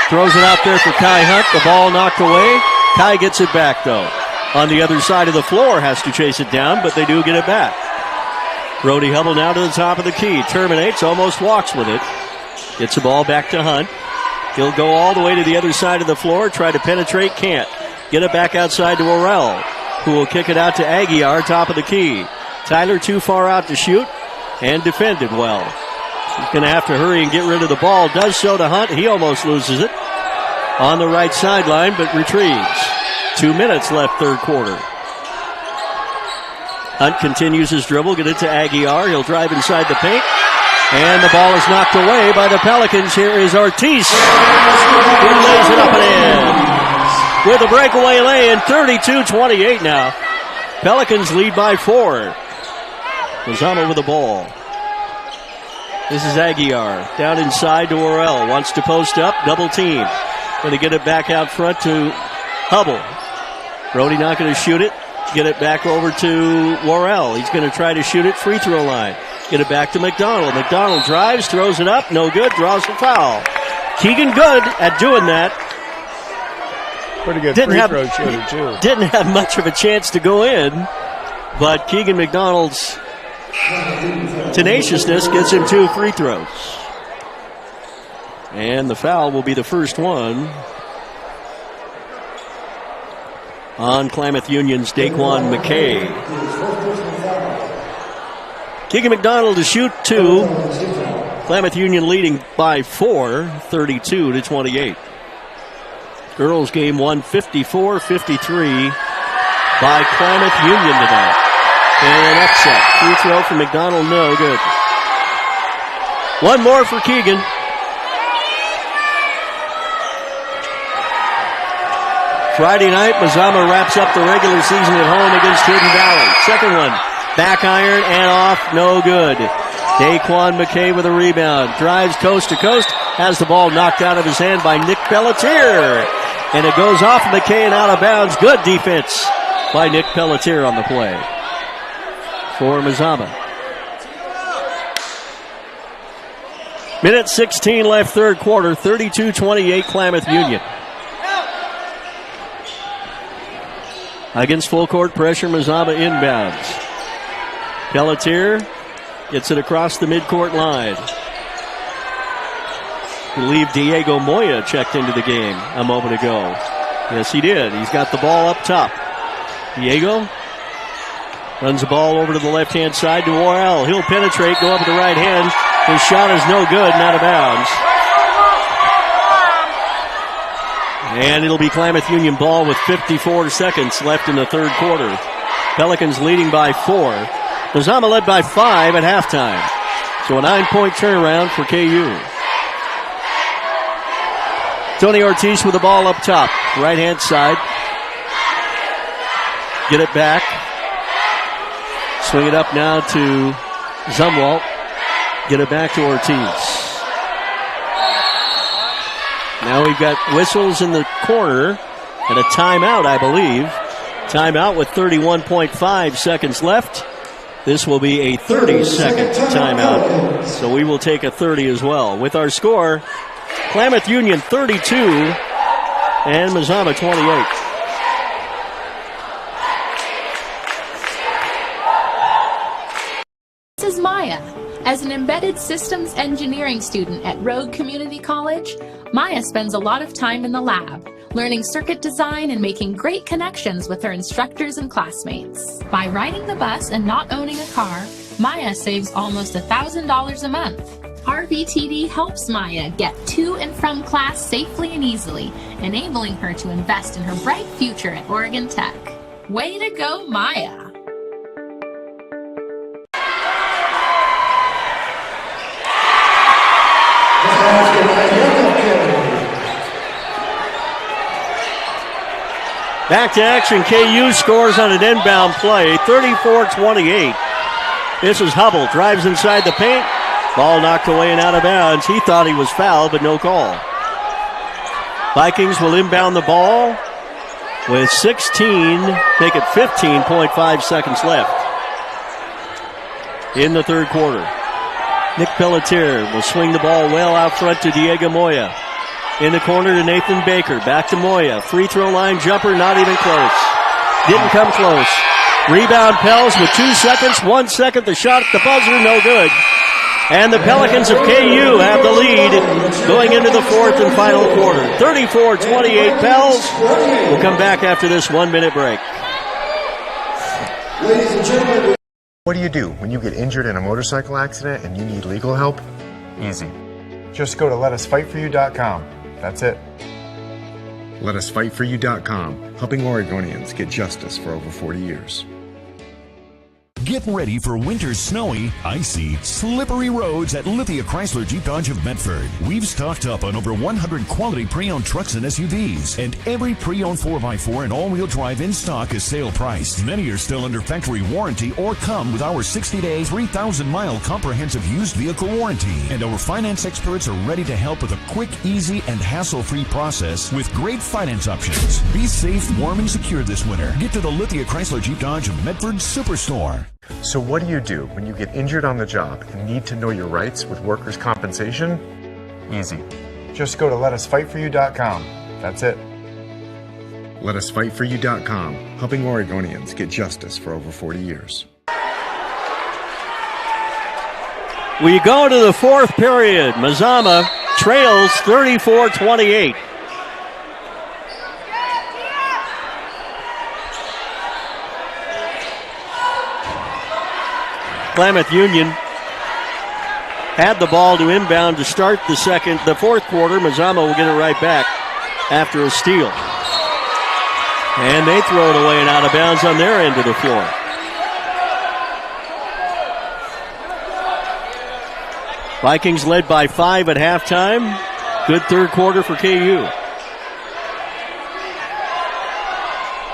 Throws it out there for Kai Hunt. The ball knocked away. Kai gets it back, though. On the other side of the floor, has to chase it down, but they do get it back. Brody Hubble now to the top of the key. Terminates, almost walks with it. Gets the ball back to Hunt. He'll go all the way to the other side of the floor, try to penetrate, can't. Get it back outside to Worrell, who will kick it out to Aguiar, top of the key. Tyler too far out to shoot, and defended well. He's going to have to hurry and get rid of the ball. Does so to Hunt. He almost loses it on the right sideline, but retrieves. 2 minutes left third quarter. Hunt continues his dribble. Get it to Aguiar. He'll drive inside the paint. And the ball is knocked away by the Pelicans. Here is Ortiz, who lays it up and in. With a breakaway lay-in, 32-28 now. Pelicans lead by 4. Mazama with the ball. This is Aguiar. Down inside to Worrell. Wants to post up. Double team. Going to get it back out front to Hubble. Brody not going to shoot it. Get it back over to Worrell. He's going to try to shoot it. Free throw line. Get it back to McDonald. McDonald drives, throws it up. No good. Draws the foul. Keegan good at doing that. Pretty good free throw shooter, too. Didn't have much of a chance to go in, but Keegan McDonald's tenaciousness gets him 2 free throws. And the foul will be the first one on Klamath Union's Daquan McKay. Keegan McDonald to shoot 2. Klamath Union leading by 4, 32-28. Girls game won 54-53 by Klamath Union tonight. And an upset. Free throw from McDonald, no good. One more for Keegan. Friday night, Mazama wraps up the regular season at home against Hidden Valley. Second one, back iron and off, no good. Daquan McKay with a rebound. Drives coast to coast, has the ball knocked out of his hand by Nick Pelletier. And it goes off McKay and out of bounds. Good defense by Nick Pelletier on the play for Mazama. Minute 16 left, third quarter, 32-28 Klamath Union. Against full court pressure, Mazama inbounds. Pelletier gets it across the midcourt line. I believe Diego Moya checked into the game a moment ago. Yes, he did. He's got the ball up top. Diego runs the ball over to the left-hand side to Worrell. He'll penetrate, go up with the right hand. His shot is no good and out of bounds. And it'll be Klamath Union ball with 54 seconds left in the third quarter. Pelicans leading by 4. Mazama led by 5 at halftime. So a 9-point turnaround for KU. Tony Ortiz with the ball up top. Right-hand side. Get it back. Swing it up now to Zumwalt. Get it back to Ortiz. Now we've got whistles in the corner and a timeout, I believe. Timeout with 31.5 seconds left. This will be a 30-second timeout, so we will take a 30 as well. With our score, Klamath Union 32 and Mazama 28. This is Maya. As an embedded systems engineering student at Rogue Community College, Maya spends a lot of time in the lab, learning circuit design and making great connections with her instructors and classmates. By riding the bus and not owning a car, Maya saves almost $1,000 a month. RBTD helps Maya get to and from class safely and easily, enabling her to invest in her bright future at Oregon Tech. Way to go, Maya! Back to action. KU scores on an inbound play, 34-28. This is Hubble. Drives inside the paint. Ball knocked away and out of bounds. He thought he was fouled, but no call. Vikings will inbound the ball with 16, make it 15.5 seconds left in the third quarter. Nick Pelletier will swing the ball well out front to Diego Moya. In the corner to Nathan Baker. Back to Moya. Free throw line jumper, not even close. Didn't come close. Rebound Pels with 2 seconds. 1 second. The shot at the buzzer, no good. And the Pelicans of KU have the lead going into the fourth and final quarter. 34-28 Pels. We'll come back after this 1-minute break. Ladies and gentlemen. What do you do when you get injured in a motorcycle accident and you need legal help? Easy. Just go to letusfightforyou.com. That's it. Letusfightforyou.com, helping Oregonians get justice for over 40 years. Get ready for winter's snowy, icy, slippery roads at Lithia Chrysler Jeep Dodge of Medford. We've stocked up on over 100 quality pre-owned trucks and SUVs, and every pre-owned 4x4 and all-wheel drive in stock is sale priced. Many are still under factory warranty or come with our 60-day, 3,000-mile comprehensive used vehicle warranty. And our finance experts are ready to help with a quick, easy, and hassle-free process with great finance options. Be safe, warm, and secure this winter. Get to the Lithia Chrysler Jeep Dodge of Medford Superstore. So what do you do when you get injured on the job and need to know your rights with workers' compensation? Easy. Just go to letusfightforyou.com. That's it. Letusfightforyou.com, helping Oregonians get justice for over 40 years. We go to the fourth period. Mazama trails 34-28. Klamath Union had the ball to inbound to start the fourth quarter. Mazama will get it right back after a steal. And they throw it away and out of bounds on their end of the floor. Vikings led by 5 at halftime. Good third quarter for KU.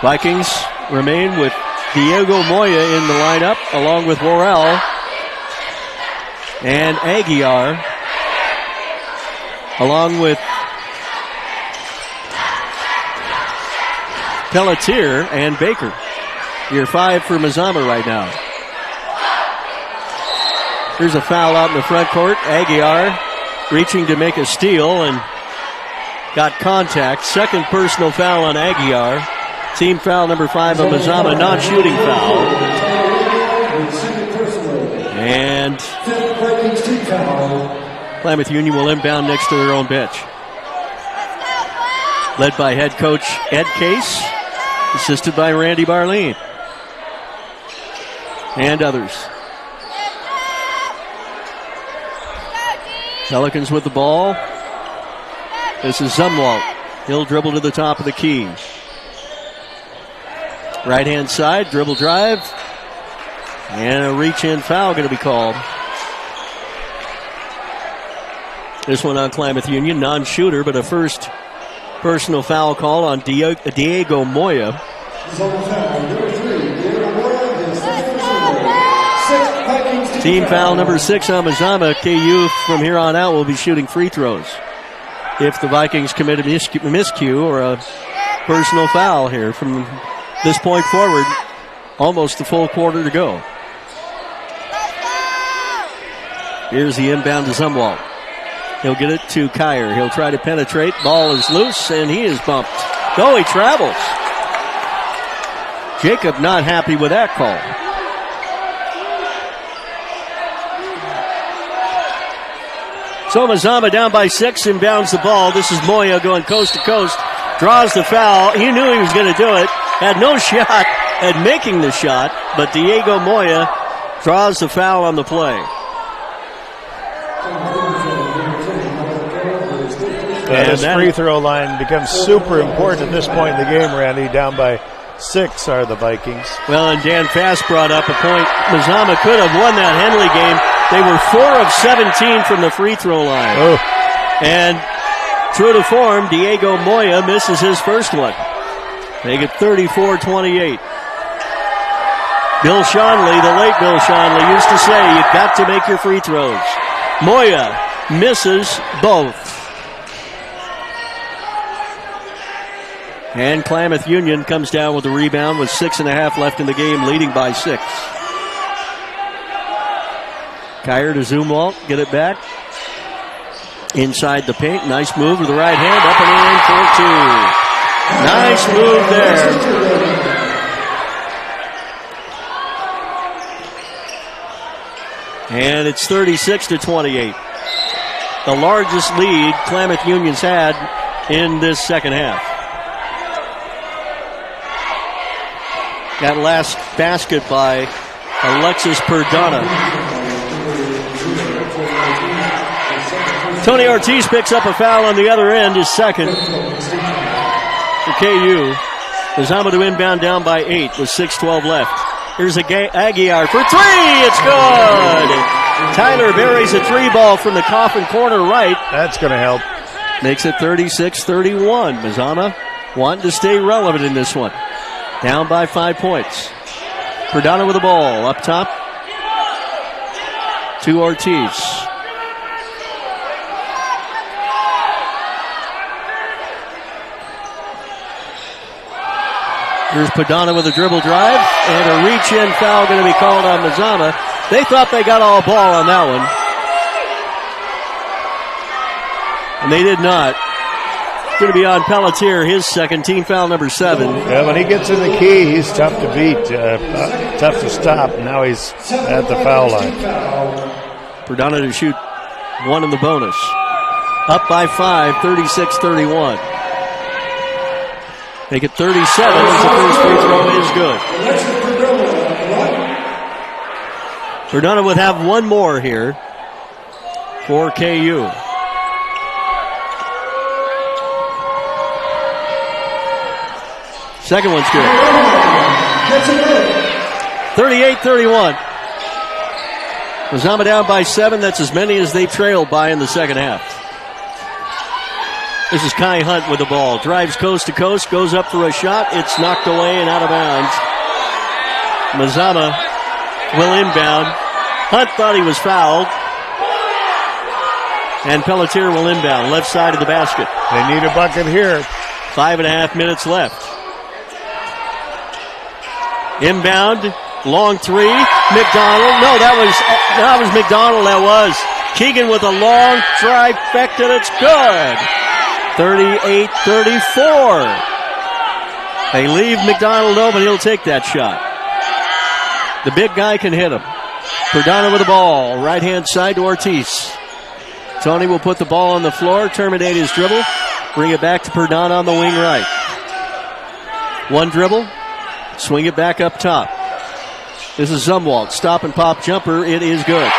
Vikings remain with Diego Moya in the lineup, along with Worrell and Aguiar, along with Pelletier and Baker. Year 5 for Mazama right now. Here's a foul out in the front court. Aguiar reaching to make a steal and got contact. Second personal foul on Aguiar. Team foul number 5 on Mazama, non-shooting foul. And Klamath Union will inbound next to their own bench. Led by head coach Ed Case, assisted by Randy Barleen and others. Pelicans with the ball. This is Zumwalt. He'll dribble to the top of the key. Right-hand side, dribble drive. And a reach-in foul going to be called. This one on Klamath Union, non-shooter, but a first personal foul call on Diego Moya. Team foul number 6 on Mazama. KU from here on out will be shooting free throws if the Vikings commit a miscue or a personal foul here from this point forward. Almost the full quarter to go. Here's the inbound to Zumwalt. He'll get it to Kyer. He'll try to penetrate. Ball is loose, and he is bumped. No, he travels. Jacob not happy with that call. So Mazama down by 6, inbounds the ball. This is Moya going coast to coast. Draws the foul. He knew he was going to do it. Had no shot at making the shot, but Diego Moya draws the foul on the play. This free throw line becomes super important at this point in the game, Randy. Down by 6 are the Vikings. Well, and Dan Fast brought up a point. Mazama could have won that Henley game. They were 4 of 17 from the free throw line. Oh. And true to form, Diego Moya misses his first one. They get 34-28. Bill Schonley, the late Bill Schonley, used to say, you've got to make your free throws. Moya misses both. And Klamath Union comes down with a rebound with 6.5 left in the game, leading by 6. Kyer to Zumwalt, get it back. Inside the paint, nice move with the right hand, up and in for 2. Nice move there. And it's 36-28. The largest lead Klamath Union's had in this second half. That last basket by Alexis Perdana. Tony Ortiz picks up a foul on the other end, his second for KU. Mazama to inbound down by 8 with 6:12 left. Here's Aguiar for 3. It's good. Tyler buries a 3 ball from the coffin corner right. That's going to help. Makes it 36-31. Mazama wanting to stay relevant in this one. Down by 5 points. Perdana with the ball up top to Ortiz. Here's Perdana with a dribble drive, and a reach-in foul going to be called on Mazama. They thought they got all ball on that one, and they did not. It's going to be on Pelletier, his second, team foul number 7. Yeah, when he gets in the key, he's tough to beat, tough to stop. Now he's at the foul line. Perdana to shoot 1 in the bonus. Up by 5, 36-31. Make it 37 as the first free throw is good. Verdona would have one more here for KU. Second one's good. 38-31. Mazama down by 7. That's as many as they trailed by in the second half. This is Kai Hunt with the ball. Drives coast to coast, goes up for a shot. It's knocked away and out of bounds. Mazama will inbound. Hunt thought he was fouled. And Pelletier will inbound. Left side of the basket. They need a bucket here. 5.5 minutes left. Inbound. Long three. McDonald. No, that was McDonald. That was. Keegan with a long trifecta. That's good. 38-34. They leave McDonald open. He'll take that shot. The big guy can hit him. Verdona with the ball. Right-hand side to Ortiz. Tony will put the ball on the floor, terminate his dribble, bring it back to Verdona on the wing right. One dribble, swing it back up top. This is Zumwalt. Stop and pop jumper. It is good.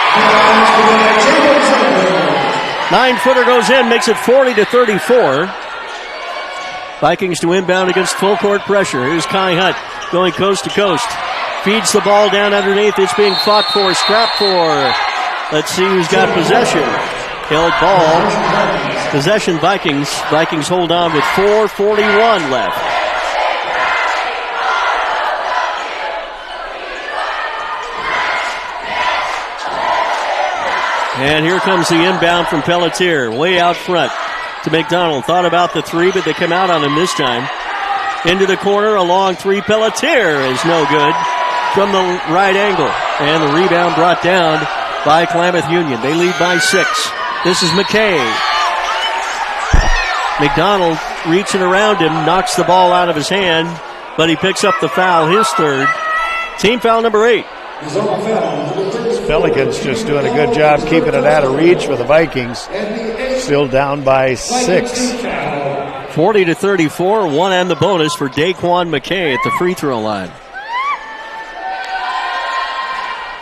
9-footer goes in, makes it 40-34. Vikings to inbound against full court pressure. Here's Kai Hunt going coast to coast. Feeds the ball down underneath. It's being fought for, scrapped for. Let's see who's got possession. Held ball. Possession Vikings. Vikings hold on with 4:41 left. And here comes the inbound from Pelletier. Way out front to McDonald. Thought about the three, but they come out on him this time. Into the corner, a long three. Pelletier is no good from the right angle. And the rebound brought down by Klamath Union. They lead by 6. This is McKay. McDonald reaching around him, knocks the ball out of his hand, but he picks up the foul, his third. Team foul number 8. Pelicans just doing a good job keeping it out of reach for the Vikings. Still down by 6. 40-34, one and the bonus for Daquan McKay at the free throw line.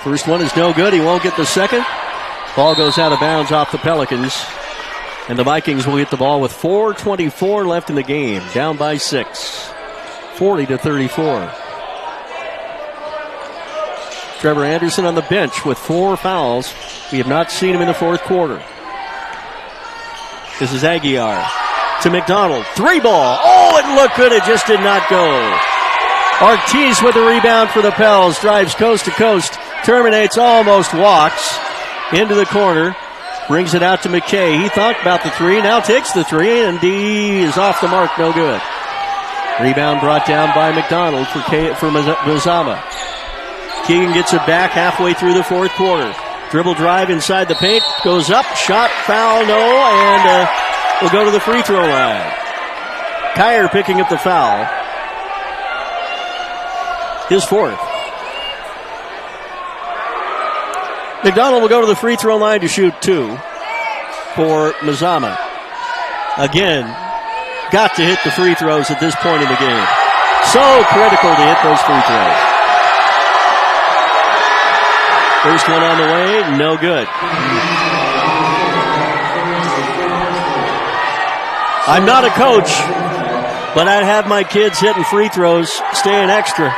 First one is no good. He won't get the second. Ball goes out of bounds off the Pelicans. And the Vikings will get the ball with 4:24 left in the game. Down by 6. 40-34. Trevor Anderson on the bench with 4 fouls. We have not seen him in the fourth quarter. This is Aguiar to McDonald. 3-ball. Oh, it looked good. It just did not go. Ortiz with the rebound for the Pels. Drives coast to coast. Terminates, almost walks into the corner. Brings it out to McKay. He thought about the three. Now takes the three. And D is off the mark. No good. Rebound brought down by McDonald for Mazama. Keegan gets it back halfway through the fourth quarter. Dribble drive inside the paint. Goes up. Shot. Foul. No. And we'll go to the free throw line. Kyer picking up the foul. His fourth. McDonald will go to the free throw line to shoot 2 for Mazama. Again, got to hit the free throws at this point in the game. So critical to hit those free throws. First one on the way, no good. I'm not a coach, but I'd have my kids hitting free throws, staying extra,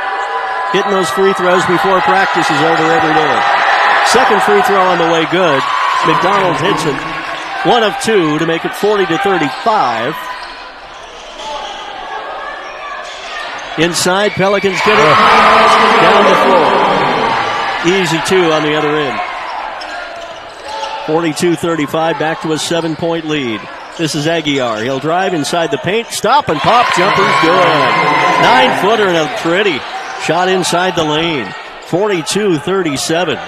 hitting those free throws before practice is over every day. Second free throw on the way, good. McDonald hits it. 1 of 2 to make it 40-35. Inside, Pelicans get it. Down the floor. Easy 2 on the other end. 42-35, back to a 7-point lead. This is Aguiar. He'll drive inside the paint. Stop and pop. Jumper's good. 9-footer and a pretty shot inside the lane. 42-37.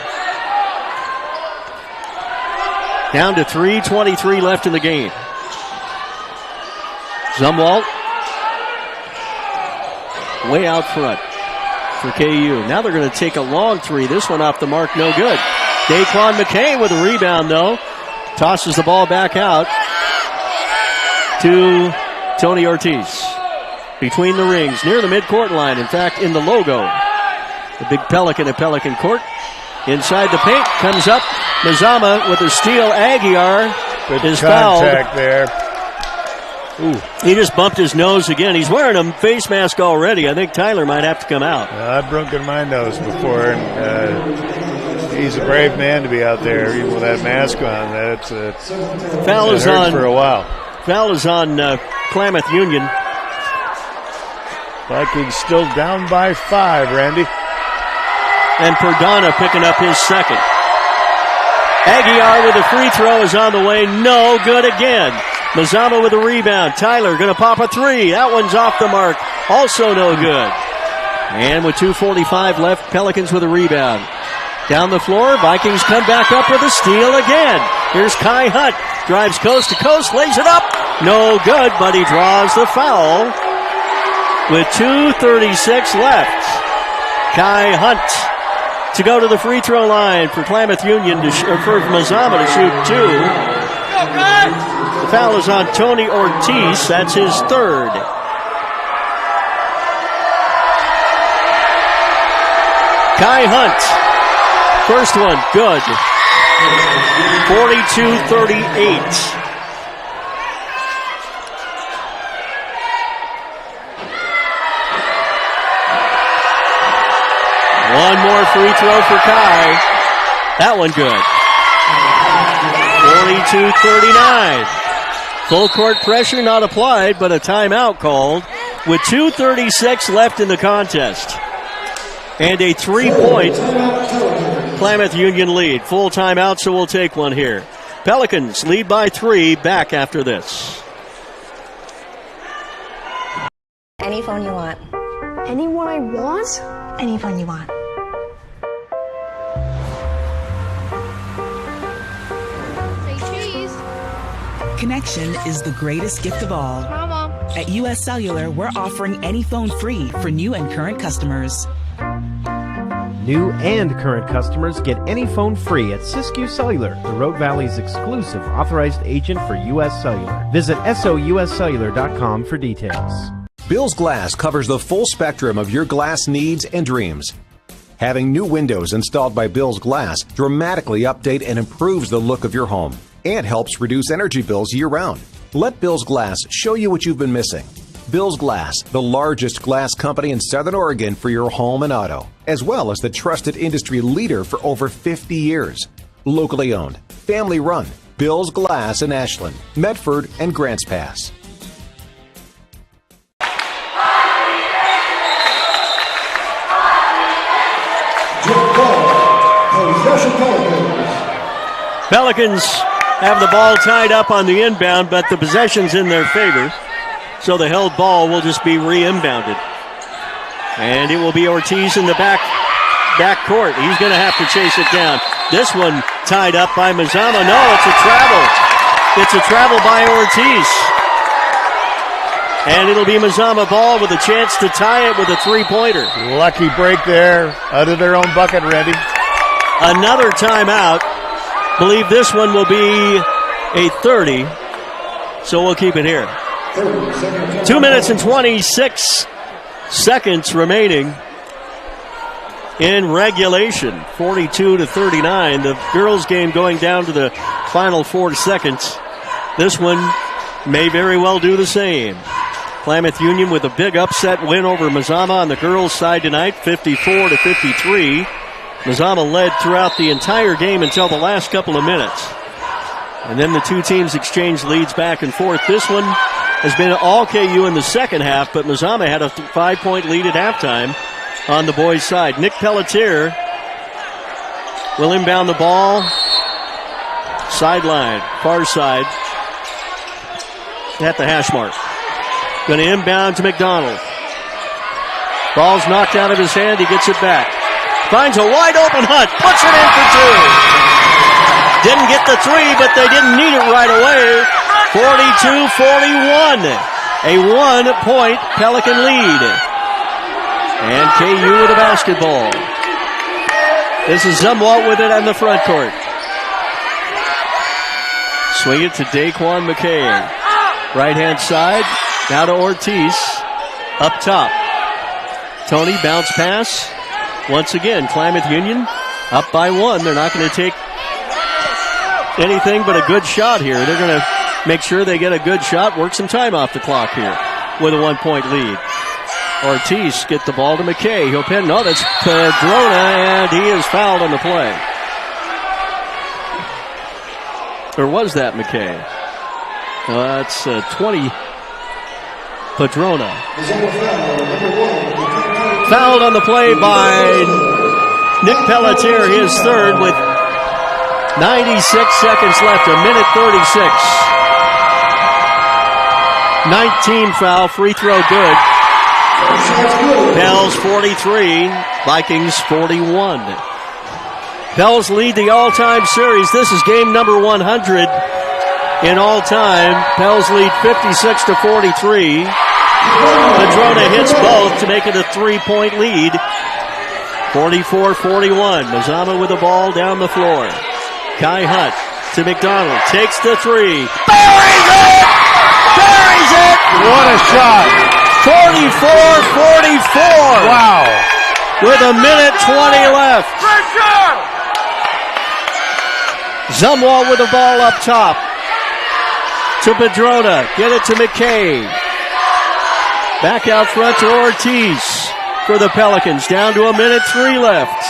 Down to 3:23 left in the game. Zumwalt way out front for KU. Now they're going to take a long three. This one off the mark, no good. Daquan McKay with a rebound, though. Tosses the ball back out to Tony Ortiz. Between the rings, near the midcourt line. In fact, in the logo. The big Pelican at Pelican Court. Inside the paint, comes up. Mazama with a steal. Aguiar is fouled. Contact there. Ooh. He just bumped his nose again. He's wearing a face mask already. I think Tyler might have to come out. I've broken my nose before, and he's a brave man to be out there even with that mask on. Foul is on for a while. Foul is on Klamath Union. Vikings still down by 5, Randy. And Perdana picking up his second. Aguiar with a free throw is on the way. No good again. Mazama with a rebound. Tyler going to pop a three. That one's off the mark. Also no good. And with 2:45 left, Pelicans with a rebound. Down the floor, Vikings come back up with a steal again. Here's Kai Hunt. Drives coast to coast, lays it up. No good, but he draws the foul with 2:36 left. Kai Hunt to go to the free throw line for Klamath Union, for Mazama to shoot 2. The foul is on Tony Ortiz. That's his third. Kai Hunt. First one, good. 42-38. One more free throw for Kai. That one good. 42-39. Full court pressure not applied, but a timeout called with 2:36 left in the contest. And a 3-point Klamath Union lead. Full timeout, so we'll take one here. Pelicans lead by 3, back after this. Any phone you want. Anyone I want? Any phone you want. Connection is the greatest gift of all. Mama. At US Cellular, we're offering any phone free for new and current customers. New and current customers get any phone free at Siskiyou Cellular, the Rogue Valley's exclusive authorized agent for US Cellular. Visit souscellular.com for details. Bill's Glass covers the full spectrum of your glass needs and dreams. Having new windows installed by Bill's Glass dramatically update and improves the look of your home and helps reduce energy bills year-round. Let Bill's Glass show you what you've been missing. Bill's Glass, the largest glass company in Southern Oregon for your home and auto, as well as the trusted industry leader for over 50 years. Locally owned, family run, Bill's Glass in Ashland, Medford, and Grants Pass. Pelicans have the ball tied up on the inbound, but the possession's in their favor. So the held ball will just be re-inbounded. And it will be Ortiz in the back court. He's going to have to chase it down. This one tied up by Mazama. No, it's a travel. It's a travel by Ortiz. And it'll be Mazama ball with a chance to tie it with a three-pointer. Lucky break there. Out of their own bucket, Randy. Another timeout. Believe this one will be a 30. So we'll keep it here. 2 minutes and 26 seconds remaining in regulation. 42-39. The girls' game going down to the final 4 seconds. This one may very well do the same. Klamath Union with a big upset win over Mazama on the girls' side tonight, 54-53. Mazama led throughout the entire game until the last couple of minutes. And then the two teams exchanged leads back and forth. This one has been all KU in the second half, but Mazama had a 5-point lead at halftime on the boys' side. Nick Pelletier will inbound the ball. Sideline, far side, at the hash mark. Going to inbound to McDonald. Ball's knocked out of his hand. He gets it back. Finds a wide open Hunt. Puts it in for 2. Didn't get the 3, but they didn't need it right away. 42-41. A 1-point Pelican lead. And KU with a basketball. This is Zumwalt with it on the front court. Swing it to Daquan McKay. Right-hand side. Now to Ortiz. Up top. Tony, bounce pass. Once again, Klamath Union Up by 1. They're not going to take anything but a good shot here. They're going to make sure they get a good shot, work some time off the clock here with a 1-point lead. Ortiz get the ball to McKay. He'll pin. No, that's Padrona, and he is fouled on the play. Or was that McKay? That's 20. Padrona. Fouled on the play by Nick Pelletier, his third, with 96 seconds left, a minute 36. 19 foul, free throw good. Pels 43, Vikings 41. Pels lead the all-time series. This is game number 100 in all-time. Pels lead 56-43. Padrona hits both to make it a 3-point lead. 44-41. Mazama with the ball down the floor. Kai Hunt to McDonald. Takes the three. Buries it! Buries it! What a shot! 44-44. Wow. With a minute 20 left. Zumwalt with the ball up top. To Padrona. Get it to McKay. Back out front to Ortiz for the Pelicans. Down to a minute 3 left.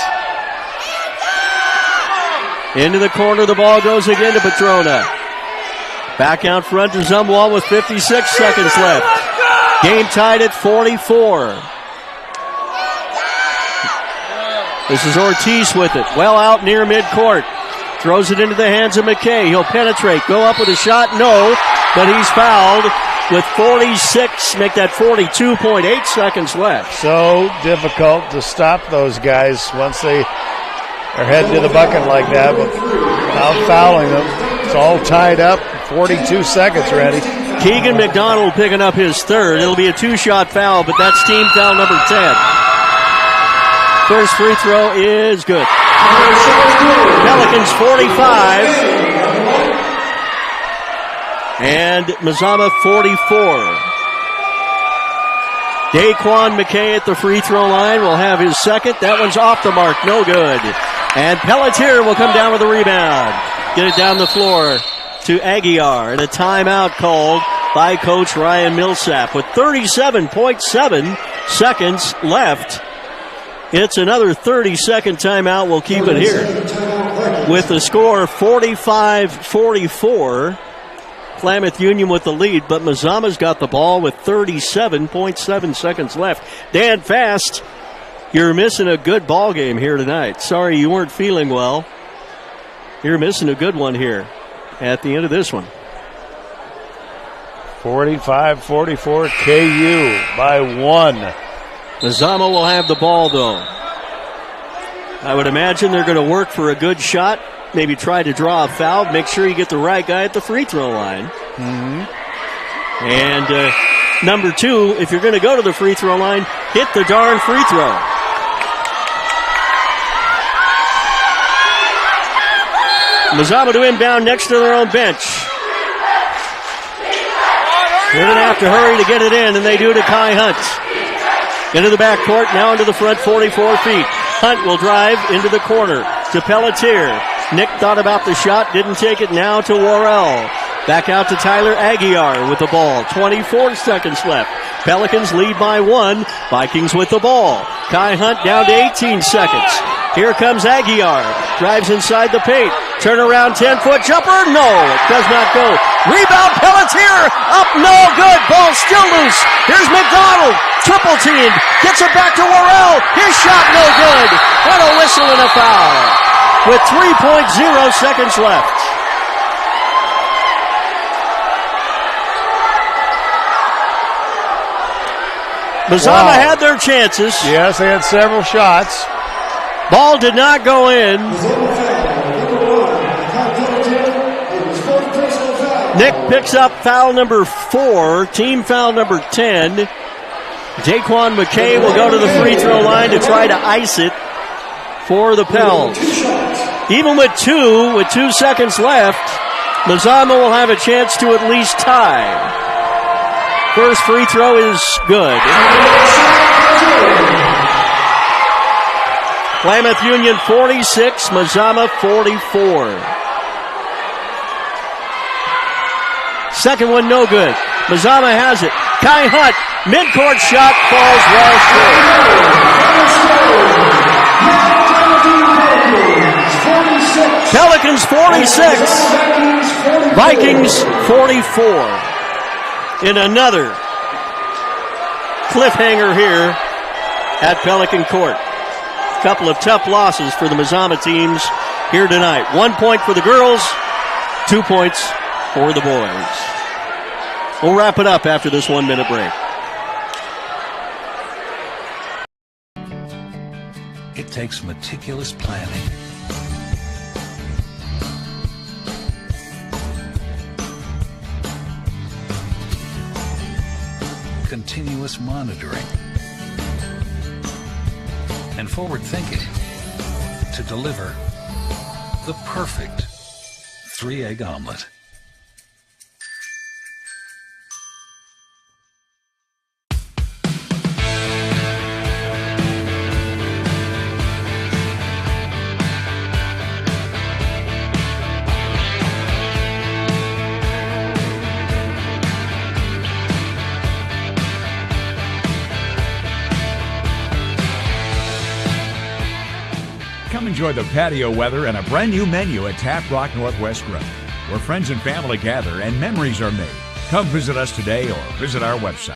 Into the corner, the ball goes again to Padrona. Back out front to Zumwalt with 56 seconds left. Game tied at 44. This is Ortiz with it. Well out near midcourt. Throws it into the hands of McKay. He'll penetrate. Go up with a shot. No, but he's fouled with 46. Make that 42.8 seconds left. So difficult to stop those guys once they are heading to the bucket like that, but without fouling them. It's all tied up. 42 seconds ready. Keegan McDonald picking up his third. It'll be a 2-shot foul, but that's team foul number 10. First free throw is good. Pelicans 45. And Mazama 44. Daquan McKay at the free throw line will have his second. That one's off the mark. No good. And Pelletier will come down with the rebound. Get it down the floor to Aguiar. And a timeout called by Coach Ryan Millsap with 37.7 seconds left. It's another 30-second timeout. We'll keep it here with the score 45-44. Klamath Union with the lead, but Mazama's got the ball with 37.7 seconds left. Dan Fast, you're missing a good ball game here tonight. Sorry you weren't feeling well. You're missing a good one here at the end of this one. 45-44 KU by 1. Mazama will have the ball, though. I would imagine they're going to work for a good shot, maybe try to draw a foul, make sure you get the right guy at the free throw line. Mm-hmm. And number 2, if you're going to go to the free throw line, hit the darn free throw. Mazama to inbound next to their own bench. They're going to have to hurry to get it in, and they do to Kai Hunt. Into the backcourt, now into the front, 44 feet. Hunt will drive into the corner to Pelletier. Nick thought about the shot, didn't take it, now to Worrell. Back out to Tyler Aguiar with the ball. 24 seconds left. Pelicans lead by 1. Vikings with the ball. Kai Hunt down to 18 seconds. Here comes Aguiar. Drives inside the paint. Turnaround 10-foot jumper. No, it does not go. Rebound Pelletier. Up, no good. Ball still loose. Here's McDonald. Triple teamed. Gets it back to Worrell. His shot no good. And a whistle and a foul. With 3.0 seconds left. Mazama had their chances. Yes, they had several shots. Ball did not go in. Nick picks up foul number 4, team foul number 10. Daquan McKay will go to the free throw line to try to ice it for the Pels. Even with 2 seconds left, Mazama will have a chance to at least tie. First free throw is good. Klamath Union 46, Mazama 44. Second one no good. Mazama has it. Kai Hunt, midcourt shot, falls well short. Pelicans 46, Vikings 44. In another cliffhanger here at Pelican Court. A couple of tough losses for the Mazama teams here tonight. 1 point for the girls, 2 points for the boys. We'll wrap it up after this 1 minute break. It takes meticulous planning, continuous monitoring, and forward thinking to deliver the perfect 3-egg omelet. Come enjoy the patio weather and a brand new menu at Tap Rock Northwest Grill, where friends and family gather and memories are made. Come visit us today or visit our website.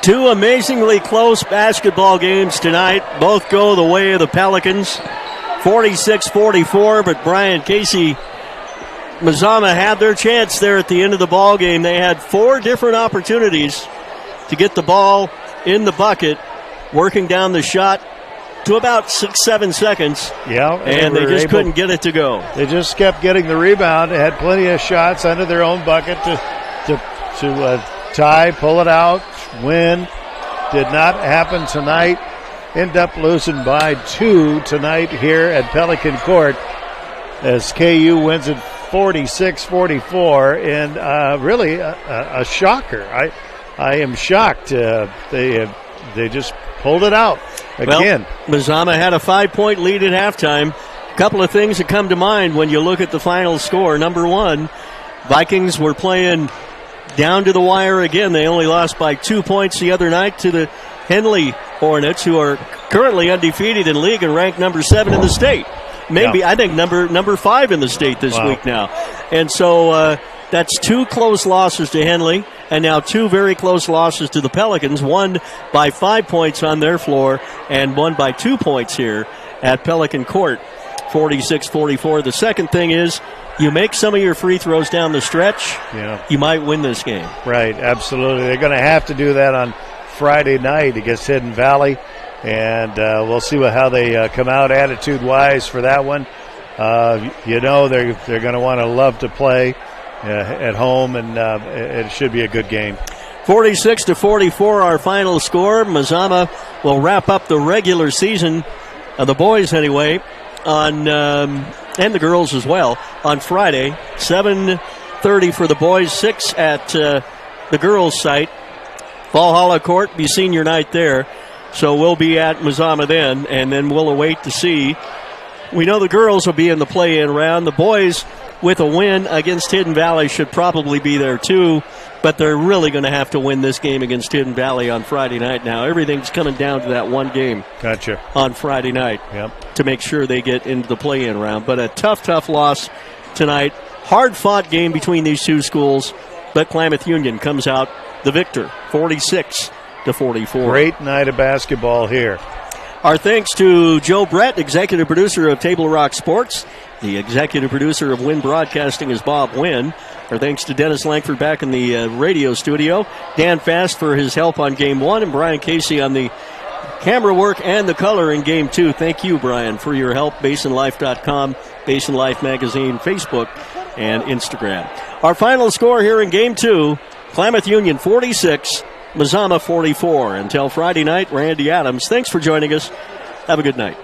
Two amazingly close basketball games tonight. Both go the way of the Pelicans. 46-44, but Brian Casey, Mazama had their chance there at the end of the ball game. They had 4 different opportunities to get the ball in the bucket, working down the shot to about 6-7 seconds. Yeah, and they just couldn't get it to go. They just kept getting the rebound. They had plenty of shots under their own bucket to tie, pull it out, win. Did not happen tonight. End up losing by 2 tonight here at Pelican Court as KU wins it 46-44, and really a shocker. I am shocked. They just pulled it out again. Well, Mazama had a 5-point lead at halftime. A couple of things that come to mind when you look at the final score. Number one, Vikings were playing down to the wire again. They only lost by 2 points the other night to the Henley Hornets, who are currently undefeated in league and ranked number 7 in the state. Maybe, I think, number 5 in the state this week now. And so that's 2 close losses to Henley, and now 2 very close losses to the Pelicans, one by 5 points on their floor and one by 2 points here at Pelican Court, 46-44. The second thing is, you make some of your free throws down the stretch, you might win this game. Right, absolutely. They're going to have to do that on Friday night against Hidden Valley, and we'll see how they come out attitude-wise for that one. They're going to want to love to play at home, and it should be a good game. 46-44, our final score. Mazama will wrap up the regular season, the boys anyway, on and the girls as well, on Friday. 7:30 for the boys, 6 at the girls' site. Valhalla Court, be senior night there. So we'll be at Mazama then, and then we'll await to see. We know the girls will be in the play-in round. The boys, with a win against Hidden Valley, should probably be there too, but they're really going to have to win this game against Hidden Valley on Friday night now. Everything's coming down to that one game on Friday night to make sure they get into the play-in round. But a tough loss tonight. Hard-fought game between these two schools, but Klamath Union comes out the victor, 46-44. Great night of basketball here. Our thanks to Joe Brett, executive producer of Table Rock Sports. The executive producer of Wynn Broadcasting is Bob Wynn. Our thanks to Dennis Langford back in the radio studio. Dan Fast for his help on Game 1, and Brian Casey on the camera work and the color in Game 2. Thank you, Brian, for your help. BasinLife.com, Basin Life Magazine, Facebook, and Instagram. Our final score here in Game 2, Klamath Union 46, Mazama 44. Until Friday night, Randy Adams. Thanks for joining us. Have a good night.